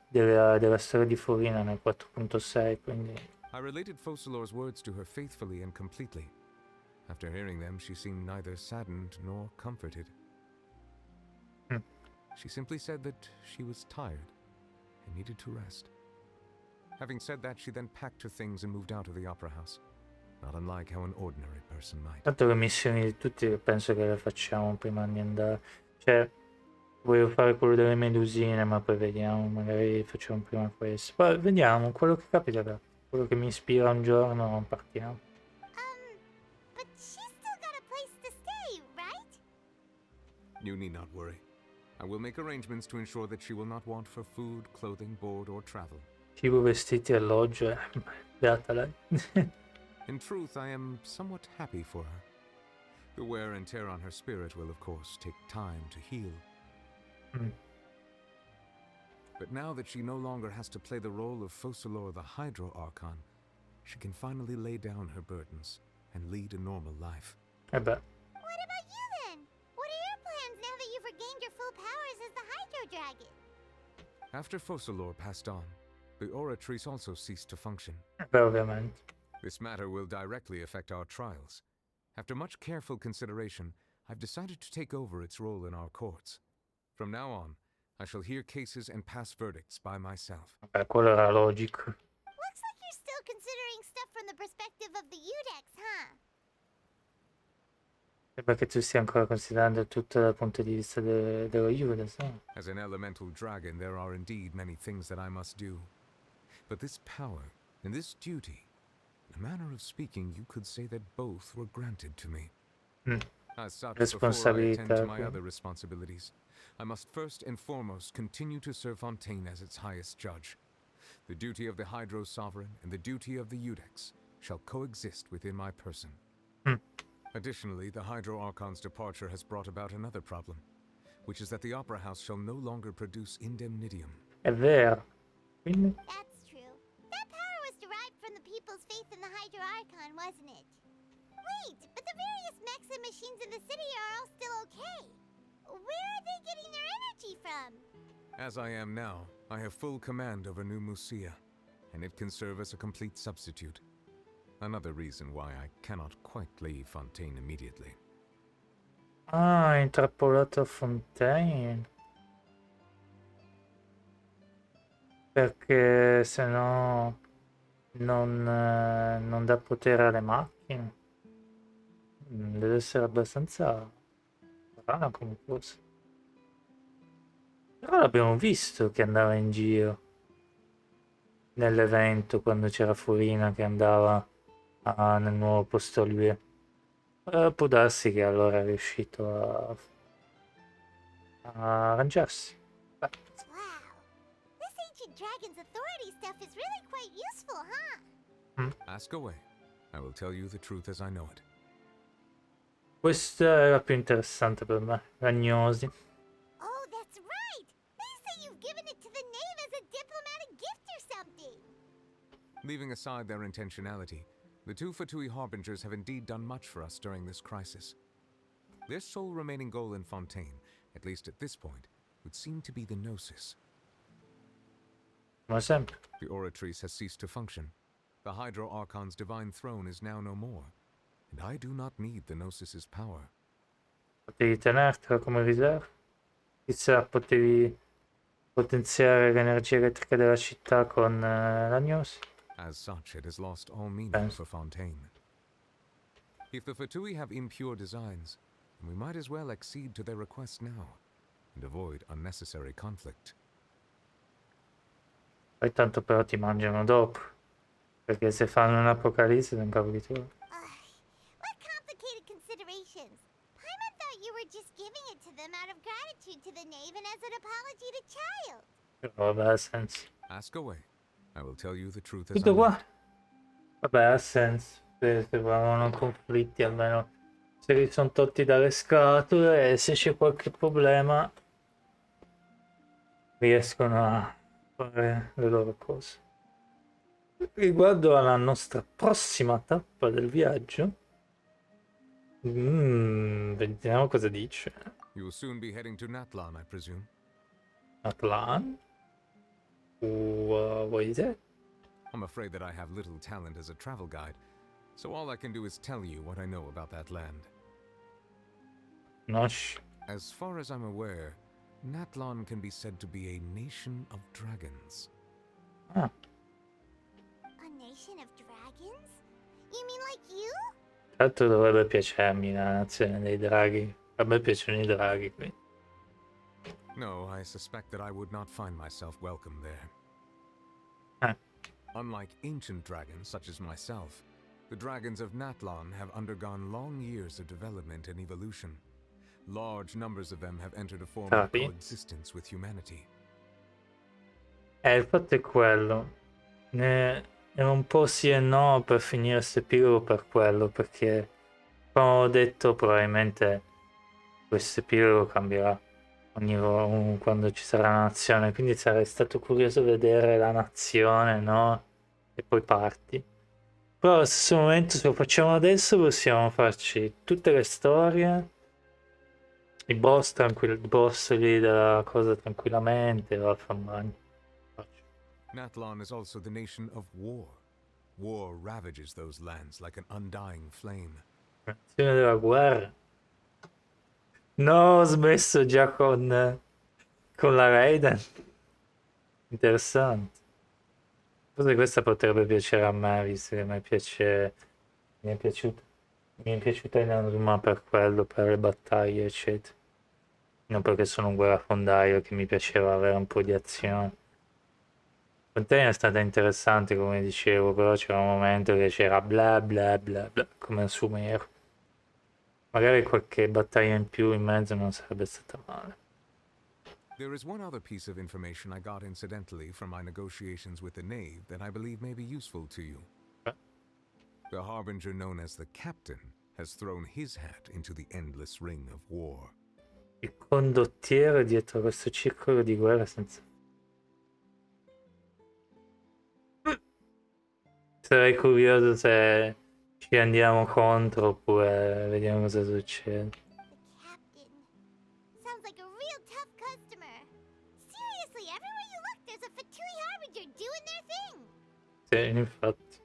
della storia di Furina nel 4.6, quindi... I related Focalor's words to her faithfully and completely. After hearing them, she seemed neither saddened nor comforted. She simply said that she was tired and needed to rest. Having said that, she then packed her things and moved out of the Opera House, not unlike how an ordinary person might. Tanto le missioni di tutti penso che le facciamo prima di andare. Cioè, voglio fare quello delle medusine, ma poi vediamo, magari facciamo prima questo. Poi vediamo, quello che capita, quello che mi ispira un giorno, partiamo. But she's still got a place to stay, right? You need not worry. I will make arrangements to ensure that she will not want for food, clothing, board, or travel. Cibo, vestiti, alloggio, beata lei. In truth, I am somewhat happy for her. The wear and tear on her spirit will, of course, take time to heal. But now that she no longer has to play the role of Focalor the Hydro Archon, she can finally lay down her burdens and lead a normal life. What about you then? What are your plans now that you've regained your full powers as the Hydro Dragon? After Focalor passed on, the Oratrice also ceased to function. Ovviamente. This matter will directly affect our trials. After much careful consideration, I've decided to take over its role in our courts. From now on, I shall hear cases and pass verdicts by myself. Quello era logico. Looks like you're still considering stuff from the perspective of the Udex, huh? Sembra che tu stia ancora considerando tutto dal punto di vista dello Judas, no? As an elemental dragon, there are indeed many things that I must do. But this power and this duty, in a manner of speaking, you could say that both were granted to me. As such, before I attend to my other responsibilities, I must first and foremost continue to serve Fontaine as its highest judge. The duty of the Hydro Sovereign and the duty of the Iudex shall coexist within my person. Additionally, the Hydro Archon's departure has brought about another problem, which is that the Opera House shall no longer produce indemnitium. È vero. Quindi? That's true. That power was derived from the people's faith in the Hydro Archon, wasn't it? Wait, but the various mechs and machines in the city are all still okay. Where are they getting their energy from? As I am now, I have full command over New Musia, and it can serve as a complete substitute. Another reason why I cannot quite leave Fontaine immediately. Ah, intrappolato a Fontaine. Perché se no non dà potere alle macchine. Deve essere abbastanza strana come cosa. Però l'abbiamo visto che andava in giro nell'evento quando c'era Furina che andava nel nuovo posto lui. Può darsi che allora è riuscito a arrangiarsi. Wow. This ancient dragon's authority stuff is really quite useful, huh? Ask away. I will tell you the truth as I know it. Questa è la più interessante per me, Ragnosi. Oh, that's right! They say you've given it to the knave as a diplomatic gift or something! Leaving aside their intentionality, the two Fatui Harbingers have indeed done much for us during this crisis. Their sole remaining goal in Fontaine, at least at this point, would seem to be the Gnosis. Come sempre. The Oratrice has ceased to function. The Hydro Archon's divine throne is now no more, and I do not need the Gnosis's power. Potevi tenertela come riserva? Chissà, potevi potenziare l'energia elettrica della città con la Gnosi? As such, it has lost all meaning for Fontaine. If the Fatui have impure designs, then we might as well accede to their request now, and avoid unnecessary conflict. Poi tanto però ti mangiano dopo, perché se fanno un'apocalisse non cavoli tu. What complicated considerations! Paimon thought you were just giving it to them out of gratitude to the knave and as an apology to Child. Però vabbè, ha senso. Ask away. I will tell you the truth as I Tutto know. qua? Vabbè, ha senso. Se avevano conflitti almeno se li sono tolti dalle scatole e se c'è qualche problema riescono a fare le loro cose. Riguardo alla nostra prossima tappa del viaggio, vediamo cosa dice. You will soon be heading to Natlan, I presume. Natlan? What is it? I'm afraid that I have little talent as a travel guide, so all I can do is tell you what I know about that land. Nosh. As far as I'm aware, Natlan can be said to be a nation of dragons. Ah. A nation of dragons? You mean like you? Tra l'altro dovrebbe piacermi la nazione dei draghi. A me piacciono i draghi, quindi. No, I suspect that I would not find myself welcome there. Unlike ancient dragons such as myself, the dragons of Natlan have undergone long years of development and evolution. Large numbers of them have entered a form of coexistence with humanity. Il fatto è quello. È un po' sì e no per finire questo epilogo per quello, perché come ho detto probabilmente questo epilogo cambierà quando ci sarà la nazione, quindi sarei stato curioso vedere la nazione, no? E poi parti. Però allo stesso momento se lo facciamo adesso possiamo farci tutte le storie, i boss lì della cosa tranquillamente, vaffanbagno. Natlan is also the nation of war. War ravages those lands like an undying flame. Nazione della guerra. No, ho smesso già con la Raiden. Interessante. Forse questa potrebbe piacere a me, visto che mi è piaciuta. Mi è piaciuta Inazuma per quello, per le battaglie, eccetera. Non perché sono un guerrafondaio che mi piaceva avere un po' di azione. Fontaine è stata interessante, come dicevo, però c'era un momento che c'era bla bla bla bla, come al Sumero. Magari qualche battaglia in più in mezzo non sarebbe stata male. There is one other piece of information I got incidentally from my negotiations with the Knave that I believe may be useful to you. The harbinger known as the Captain has thrown his hat into the endless ring of war. Il condottiere dietro questo circolo di guerra senza... Sarei curioso se ci andiamo contro oppure vediamo cosa succede. The captain. Sounds like a real tough customer. Seriously, everywhere you look, there's a Fatui Harbinger doing their thing. Sì, infatti.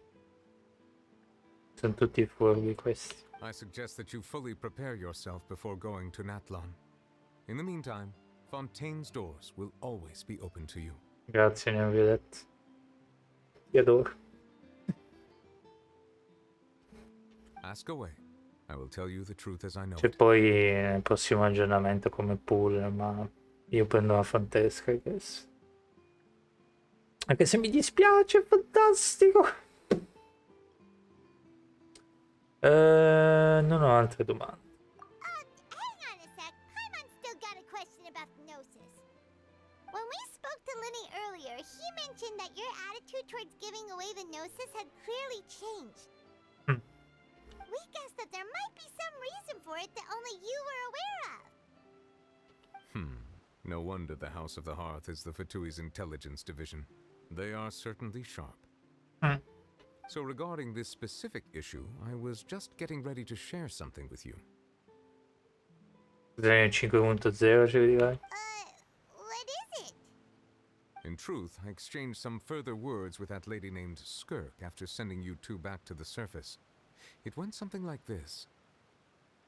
Sono tutti furbi questi. I suggest that you fully prepare yourself before going to Natlan. In the meantime, Fontaine's doors will always be open to you. Grazie, Neoviolette. Ti adoro. Ask away. I will tell you the truth as I know C'è it. poi il prossimo aggiornamento come pool, ma io prendo la Fantesca adesso. Anche se mi dispiace, è fantastico. Non ho altre domande. Hang on a sec. Paimon's still got a question about the Gnosis. When we spoke to Linny earlier, he mentioned that your attitude towards giving away the Gnosis had clearly changed. We guessed that there might be some reason for it that only you were aware of. No wonder the House of the Hearth is the Fatui's intelligence division. They are certainly sharp. So regarding this specific issue, I was just getting ready to share something with you. 5.0 ci dirai? What is it? In truth, I exchanged some further words with that lady named Skirk after sending you two back to the surface. It went something like this.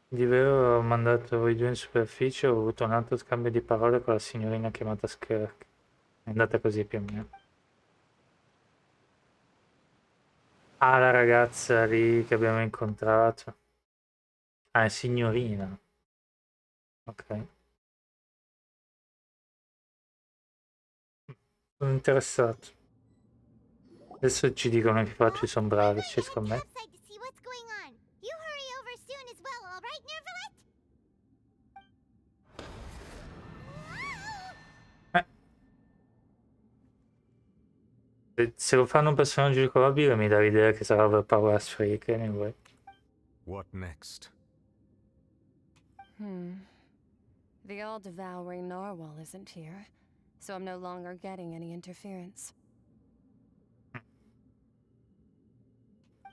Di vero ho mandato voi due in superficie, ho avuto un altro scambio di parole con la signorina chiamata Skirk. È andata così più o meno. Ah, la ragazza lì che abbiamo incontrato. Ah, è signorina. Ok. Sono interessato. Adesso ci dicono che i facci sono bravi, ci scommetto. Outside to see what's going on. You hurry over soon as well, all right, Nervalet? Se lo fanno un personaggio giocabile mi dà l'idea che sarà overpower as freak anyway. What next? The all-devouring narwhal isn't here, so I'm no longer getting any interference.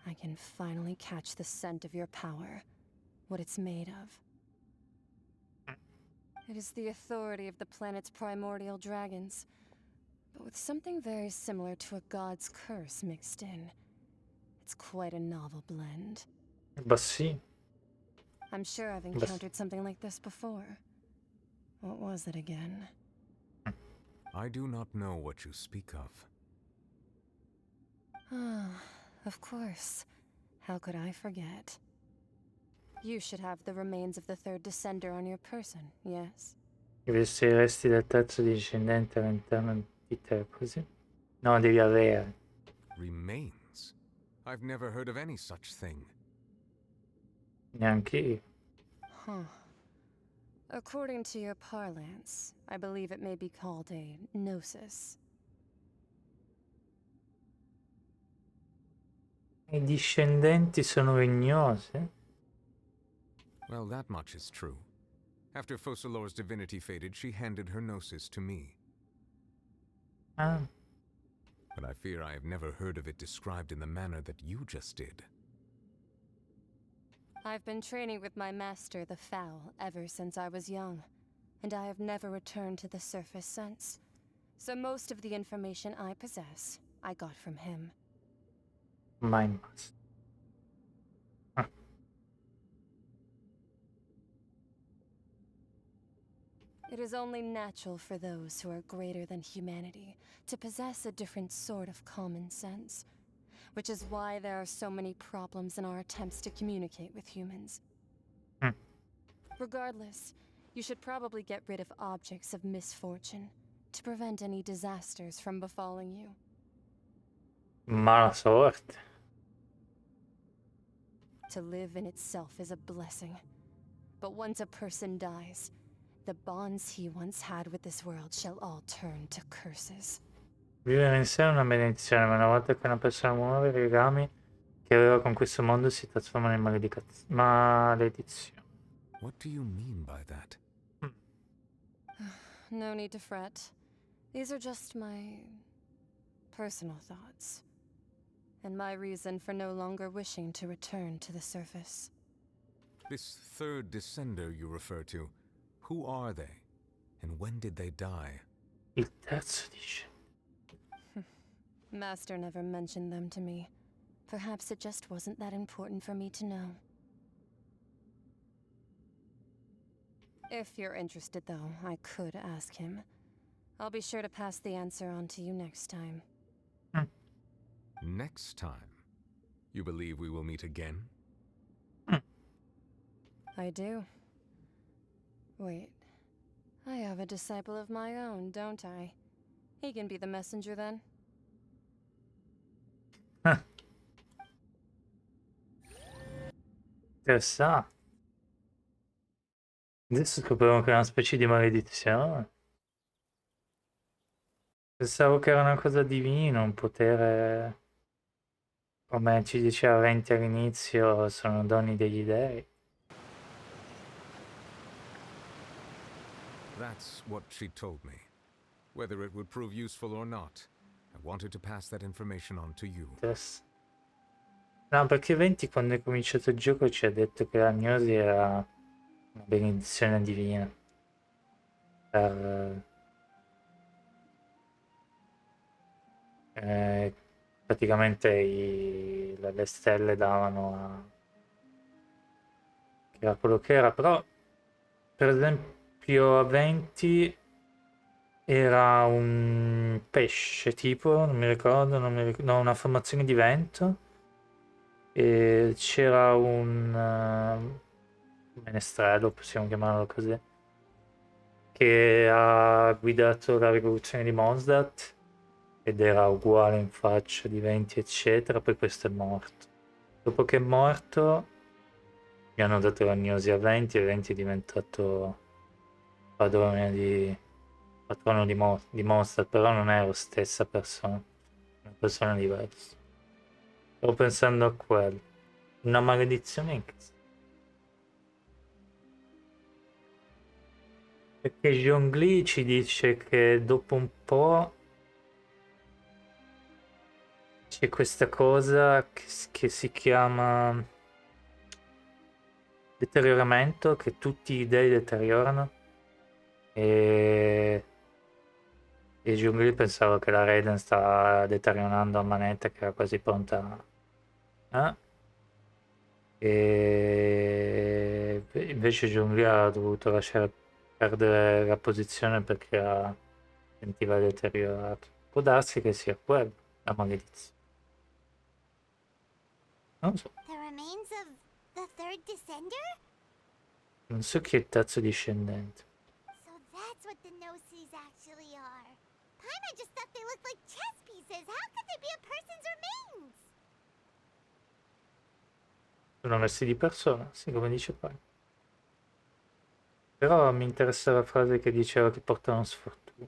I can finally catch the scent of your power, what it's made of. It is the authority of the planet's primordial dragons, but with something very similar to a god's curse mixed in. It's quite a novel blend. Bah sì. I'm sure I've encountered something like this before. What was it again? I do not know what you speak of. Of course. How could I forget? You should have the remains of the third descender on your person, yes? Devi essere i resti del terzo discendente all'interno di te, così? No, devi avere. Remains? I've never heard of any such thing. Neanche io. Huh. According to your parlance, I believe it may be called a gnosis. I discendenti sono legnose? Well, that much is true. After Focalor's divinity faded, she handed her gnosis to me. Ah. But I fear I have never heard of it described in the manner that you just did. I've been training with my master, the Foul, ever since I was young, and I have never returned to the surface since. So most of the information I possess, I got from him. My master. It is only natural for those who are greater than humanity to possess a different sort of common sense. which is why there are so many problems in our attempts to communicate with humans. Regardless, you should probably get rid of objects of misfortune to prevent any disasters from befalling you. Mala sorte. To live in itself is a blessing. But once a person dies, the bonds he once had with this world shall all turn to curses. Vivere in sé è una benedizione, ma una volta che una persona muore, i legami che aveva con questo mondo si trasformano in maledizione. What do you mean by that? No need to fret. These are just my personal thoughts, and my reason for no longer wishing to return to the surface. This third descender you refer to, who are they? And when did they die? Il terzo dice. Master never mentioned them to me. Perhaps it just wasn't that important for me to know. If you're interested, though, I could ask him. I'll be sure to pass the answer on to you next time. Next time? You believe we will meet again? I do. Wait. I have a disciple of my own, don't I? He can be the messenger then. Interessante. Adesso scopriamo che è una specie di maledizione. Pensavo che era una cosa divina, un potere, come ci diceva Venti all'inizio, sono doni degli dei. That's what she told me. Whether it would prove useful or not, I wanted to pass that information on to you. No, perché Venti quando è cominciato il gioco ci ha detto che la gnosi era una benedizione divina. Praticamente le stelle davano a... che era quello che era, però per esempio a Venti era un pesce tipo, non mi ricordo, no, una formazione di vento e c'era un menestrello, possiamo chiamarlo così, che ha guidato la rivoluzione di Mondstadt ed era uguale in faccia di Venti eccetera, poi questo è morto. Dopo che è morto gli hanno dato la gnosi a Venti e Venti è diventato patrono di Mondstadt, però non è la stessa persona, è una persona diversa. Stavo pensando a quello. Una maledizione in che senso? Perché Zhongli ci dice che dopo un po' c'è questa cosa che si chiama deterioramento, che tutti i dei deteriorano e Zhongli pensava che la Raiden stava deteriorando a manetta, che era quasi pronta a... E invece Zhongli ha dovuto lasciare perdere la posizione perché sentiva deteriorato. Può darsi che sia quello, la maledizione. Non so. The remains of the third descender? Non so chi è il terzo discendente. So that's what the Gnosis actually are. Paimon just thought they looked like chess pieces. How could they be a person's remains? Sono messi di persona, sì, come dice poi. Però mi interessa la frase che diceva che portano sfortuna.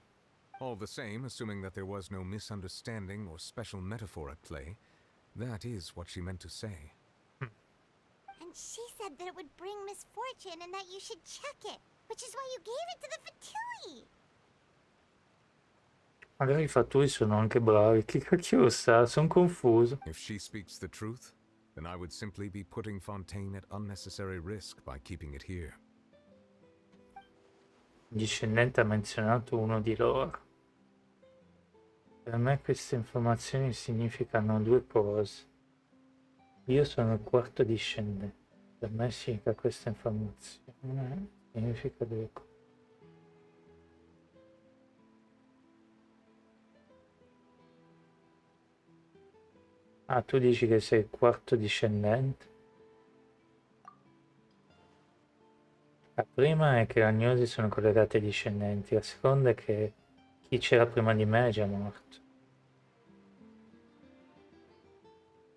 All the same, assuming that there was no misunderstanding or special metaphor at play, that is what she meant to say. And she said that it would bring misfortune and that you should check it, which is why you gave it to the Fatui. Magari i Fatui sono anche bravi, chi cacchio lo sa, sono confuso. If she speaks the truth, then I would simply be putting Fontaine at unnecessary risk by keeping it here. Il discendente ha menzionato uno di loro. Per me queste informazioni significano due cose. Io sono il quarto discendente. Per me significa questa informazione. Significa due cose. Ah, tu dici che sei il quarto discendente? La prima è che le agnosi sono collegate ai discendenti, la seconda è che chi c'era prima di me è già morto.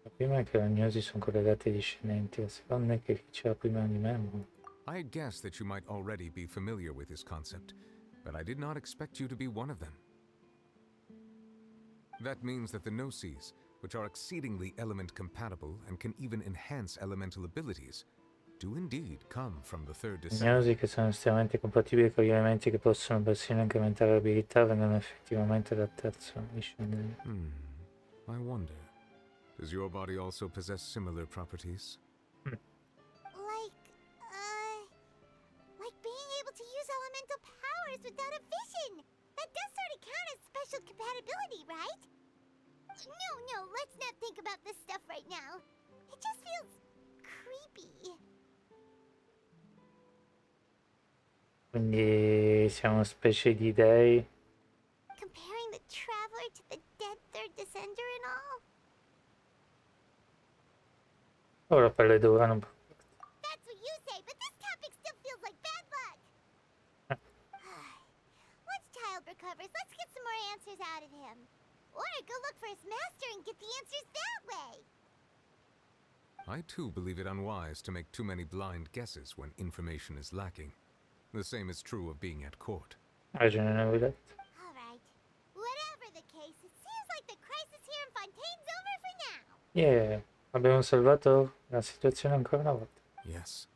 La prima è che le agnosi sono collegate ai discendenti, la seconda è che chi c'era prima di me è morto. I had guessed that you might already be familiar with this concept, but I did not expect you to be one of them. That means that the Gnosis, which are exceedingly element compatible and can even enhance elemental abilities, do indeed come from the third descendant. Agnosi che sono estremamente compatibili con gli elementi che possono persino incrementare l'abilità vengono effettivamente dal terzo discendente. I wonder, does your body also possess similar properties? Like being able to use elemental powers without a vision. That does sort of count as special compatibility, right? No, let's not think about this stuff right now. It just feels creepy. Quindi siamo una specie di dei. Comparing the Traveler to the dead third descender and all? Oh, la pelle dura non... That's what you say, but this topic still feels like bad luck. Once Child recovers, let's get some more answers out of him. Or go look for his master and get the answers that way. I too believe it unwise to make too many blind guesses when information is lacking. The same is true of being at court. Ragione, Neuvillette. Alright. Whatever the case, it seems like the crisis here in Fontaine's over for now. Yeah, abbiamo salvato la situazione ancora una volta. Yes.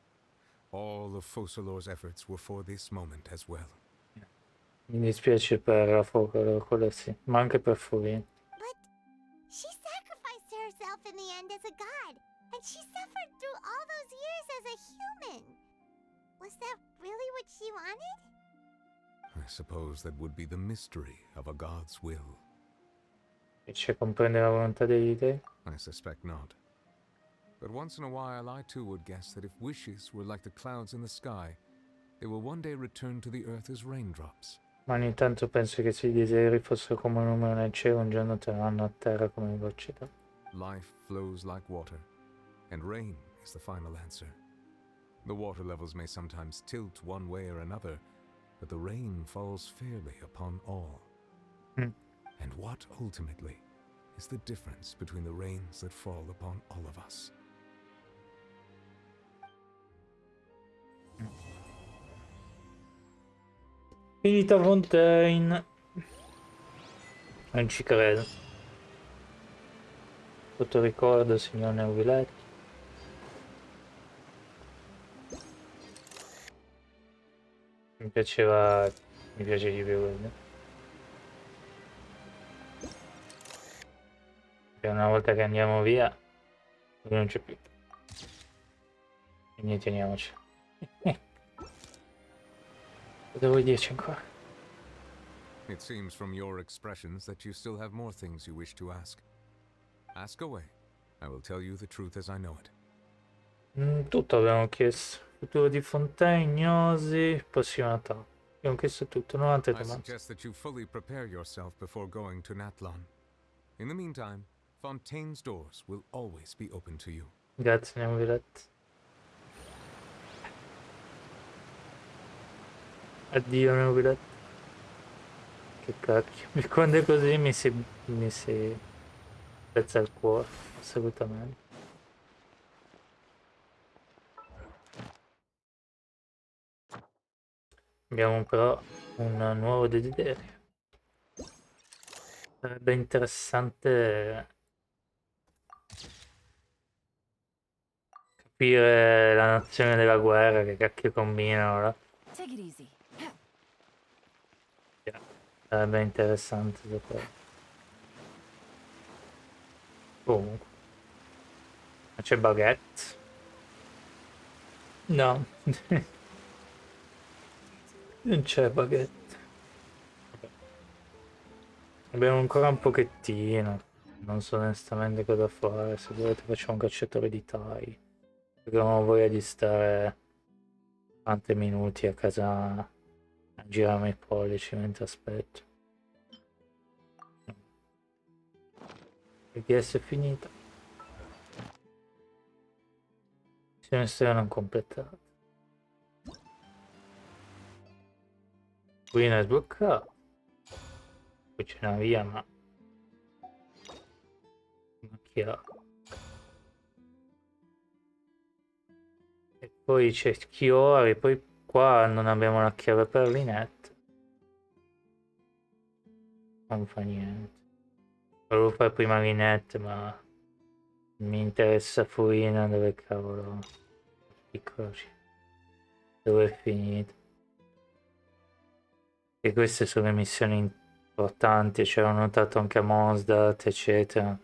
All of Fossalor's efforts were for this moment as well. Mi dispiace per quello sì, ma anche per Furina. But she sacrificed herself in the end as a god, and she suffered through all those years as a human. Was that really what she wanted? I suppose that would be the mystery of a god's will. Riesce a comprendere la volontà degli dei? I suspect not. But once in a while I too would guess that if wishes were like the clouds in the sky, they will one day return to the earth as raindrops. Ma ogni tanto penso che se i desideri fossero come un numero nel cielo, un giorno torneranno a terra come gocce d'acqua. Life flows like water, and rain is the final answer. The water levels may sometimes tilt one way or another, but the rain falls fairly upon all. And what ultimately is the difference between the rains that fall upon all of us? Finita Fontaine. Non ci credo. Tutto ricordo, signor Neuvillette. Mi piace di più quello. E una volta che andiamo via, lui non c'è più. Quindi teniamoci. Cosa vuoi dirci ancora? It seems from your expressions that you still have more things you wish to ask. Ask away. I will tell you the truth as I know it. Tutto abbiamo chiesto. Futuro di Fontaine, Gnosi, prossimo attacco. Abbiamo chiesto tutto, non altre I domande. suggest that you fully prepare yourself before going to Natlan. In the meantime, Fontaine's doors will always be open to you. Grazie, Neuvillette. Addio, Neuvillette. Che cacchio. Quando è così mi si pezza il cuore, assolutamente. Abbiamo però un nuovo desiderio. Sarebbe interessante capire la nazione della guerra, che cacchio combinano là. Take it easy. Sarebbe interessante sapere. Comunque. Ma c'è baguette? No. Non c'è baguette. Abbiamo ancora un pochettino. Non so onestamente cosa fare. Se volete facciamo un cacciatore di tagli. Perché non ho voglia di stare tanti minuti a casa a girarmi i pollici mentre aspetto. La richiesta è finita. Missione storia non completata. Qui è sbloccato. Poi c'è una via, ma chiaro. E poi c'è Chiori, poi qua non abbiamo una chiave per Linette. Non fa niente. Volevo fare prima Linette, ma mi interessa Furina dove cavolo. Piccolo. Dove è finito? E queste sono le missioni importanti, c'era notato anche a Mosdat, eccetera.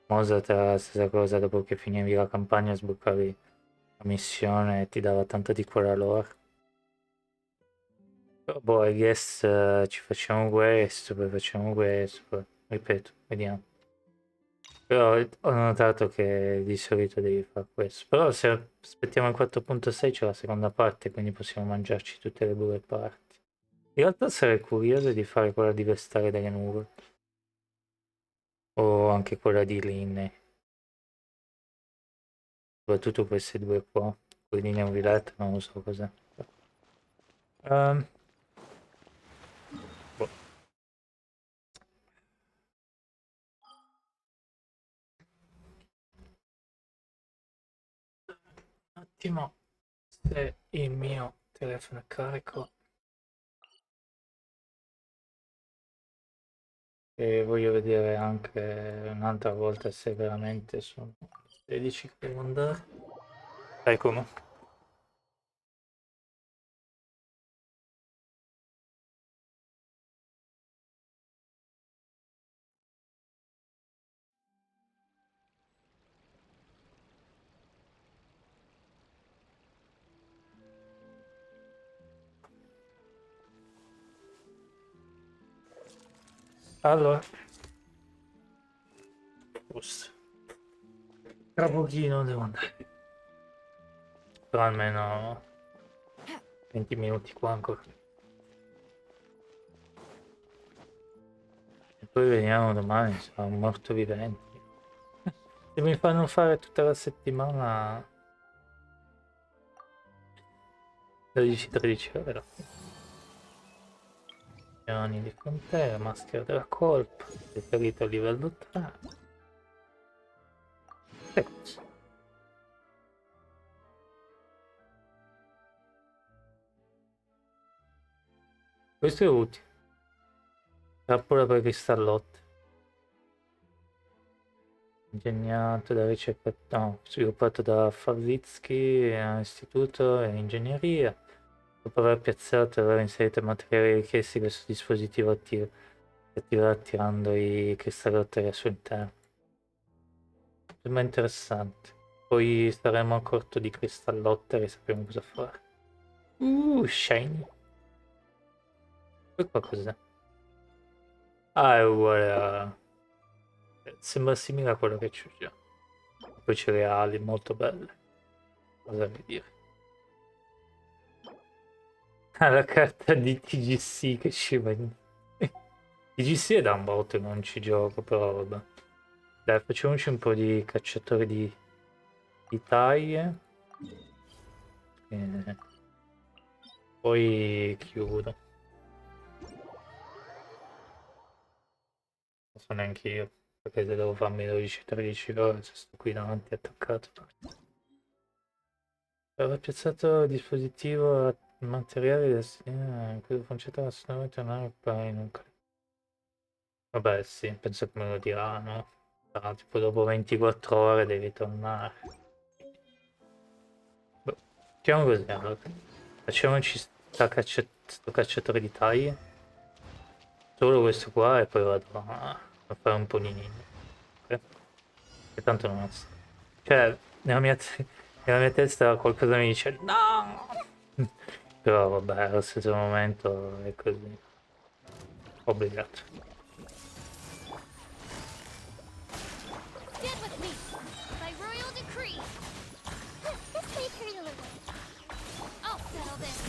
Mosdat era la stessa cosa, dopo che finivi la campagna sbloccavi la missione e ti dava tanto di cuore a loro. Però, boh, I guess ci facciamo questo, poi facciamo questo, poi, ripeto, vediamo. Però ho notato che di solito devi fare questo. Però se aspettiamo il 4.6 c'è la seconda parte, quindi possiamo mangiarci tutte le due parti. In realtà sarei curioso di fare quella di Vestare delle Nuvole. O anche quella di Linne. Soprattutto queste due qua. Quelle di Neuvillette non lo so cos'è. Boh. Un attimo se il mio telefono è carico. E voglio vedere anche un'altra volta se veramente sono 16 che devo andare. Dai come? Allora, giusto. Tra pochino devo andare. Però almeno 20 minuti qua ancora. E poi vediamo domani, sarà un morto vivente. Se mi fanno fare tutta la settimana 12-13 ore. Piani di frontiera, maschera della colpa, deferito a livello 3. Ecco. Questo è utile. Trappola per cristallotte. Ingegnato da ricercatore, no, sviluppato da Favitsky Istituto in Ingegneria. Dopo aver piazzato e aver inserito i materiali richiesti, questo dispositivo attivo si attiverà attirando i cristallotti al suo interno. Sembra interessante. Poi staremo a corto di cristallotte e sappiamo cosa fare. Shiny. Poi qua cos'è? Ah, è uguale a... Sembra simile a quello che c'ho già. Poi c'è le ali molto belle. Cosa vuoi dire? Ah, la carta di TGC che ci va in... TGC è da un botto che non ci gioco, però vabbè. Dai, facciamoci un po' di cacciatori di taglie. E poi chiudo. Non so neanche io, perché se devo farmi 12-13 ore, se sto qui davanti attaccato. Avevo piazzato il dispositivo a materiali destinato, quello funzionava assolutamente tornare poi in un... Vabbè sì, penso che me lo diranno. Ah, tipo dopo 24 ore devi tornare. Boh, facciamo così allora. Facciamoci sto cacciatore di taglie. Solo questo qua e poi vado a fare un po' di ninja. Ok? Che tanto non ho... Cioè, nella mia testa qualcosa mi dice no! Però vabbè, allo stesso momento è così. Obbligato. Get with me! By royal decree! This may hurt a little. I'll settle this.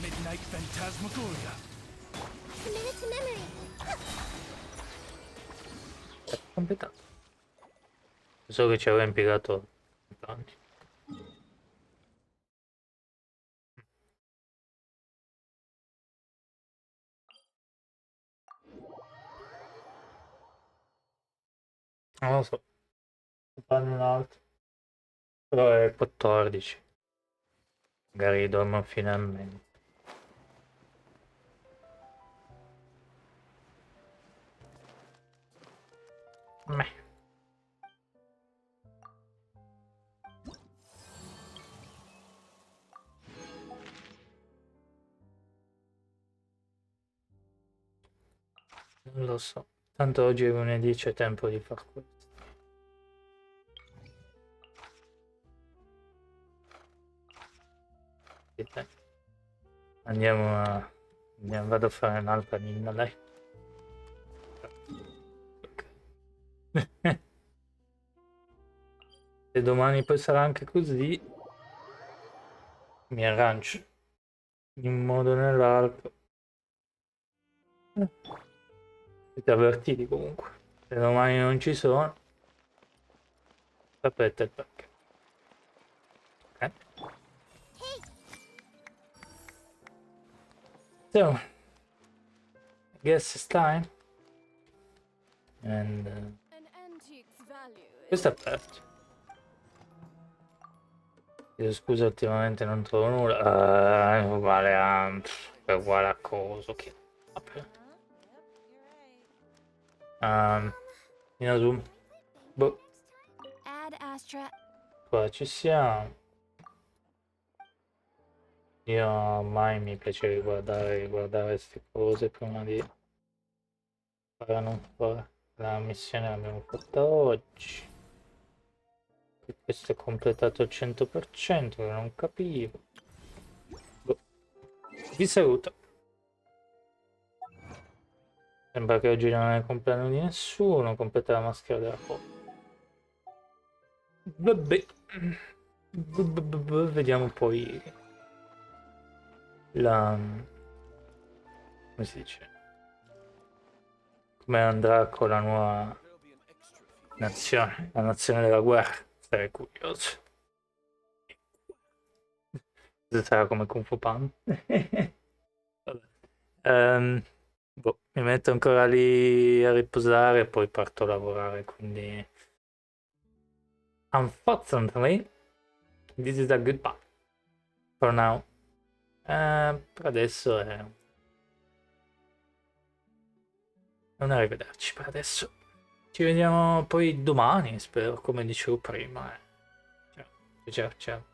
Midnight Phantasmagoria. Commit it to memory. È completato. So che ci avevo impiegato tanti. Non lo so. Fanno un altro. Però è 14. Magari dormo finalmente. Meh. Non lo so. Tanto oggi è lunedì, c'è tempo di far questo. Sì, dai. Vado a fare un'altra ninna, dai. Se domani poi sarà anche così, mi arrancio. In un modo o nell'altro. Siete avvertiti comunque. Se domani non ci sono, sapete il perché. Ok? So, I guess it's time. And questo è aperto. Chiedo scusa, ultimamente non trovo nulla. È uguale a coso. Che... in zoom. Boh. Ad Astra. Qua ci siamo. Io mai mi piace guardare queste cose prima di fare o non fare. La missione l'abbiamo fatta oggi. E questo è completato al 100%, che non capivo. Boh. Vi saluto. Sembra che oggi non è il compleanno di nessuno, completa la maschera della foto. Vabbè. Vediamo poi la... come si dice? Come andrà con la nuova nazione, la nazione della guerra. Sarei curioso. Sarà come Kung Fu Pan. Vabbè. Boh, mi metto ancora lì a riposare e poi parto a lavorare, quindi unfortunately this is a goodbye for now. Per adesso è un arrivederci per adesso. Ci vediamo poi domani, spero, come dicevo prima. Ciao, ciao, ciao.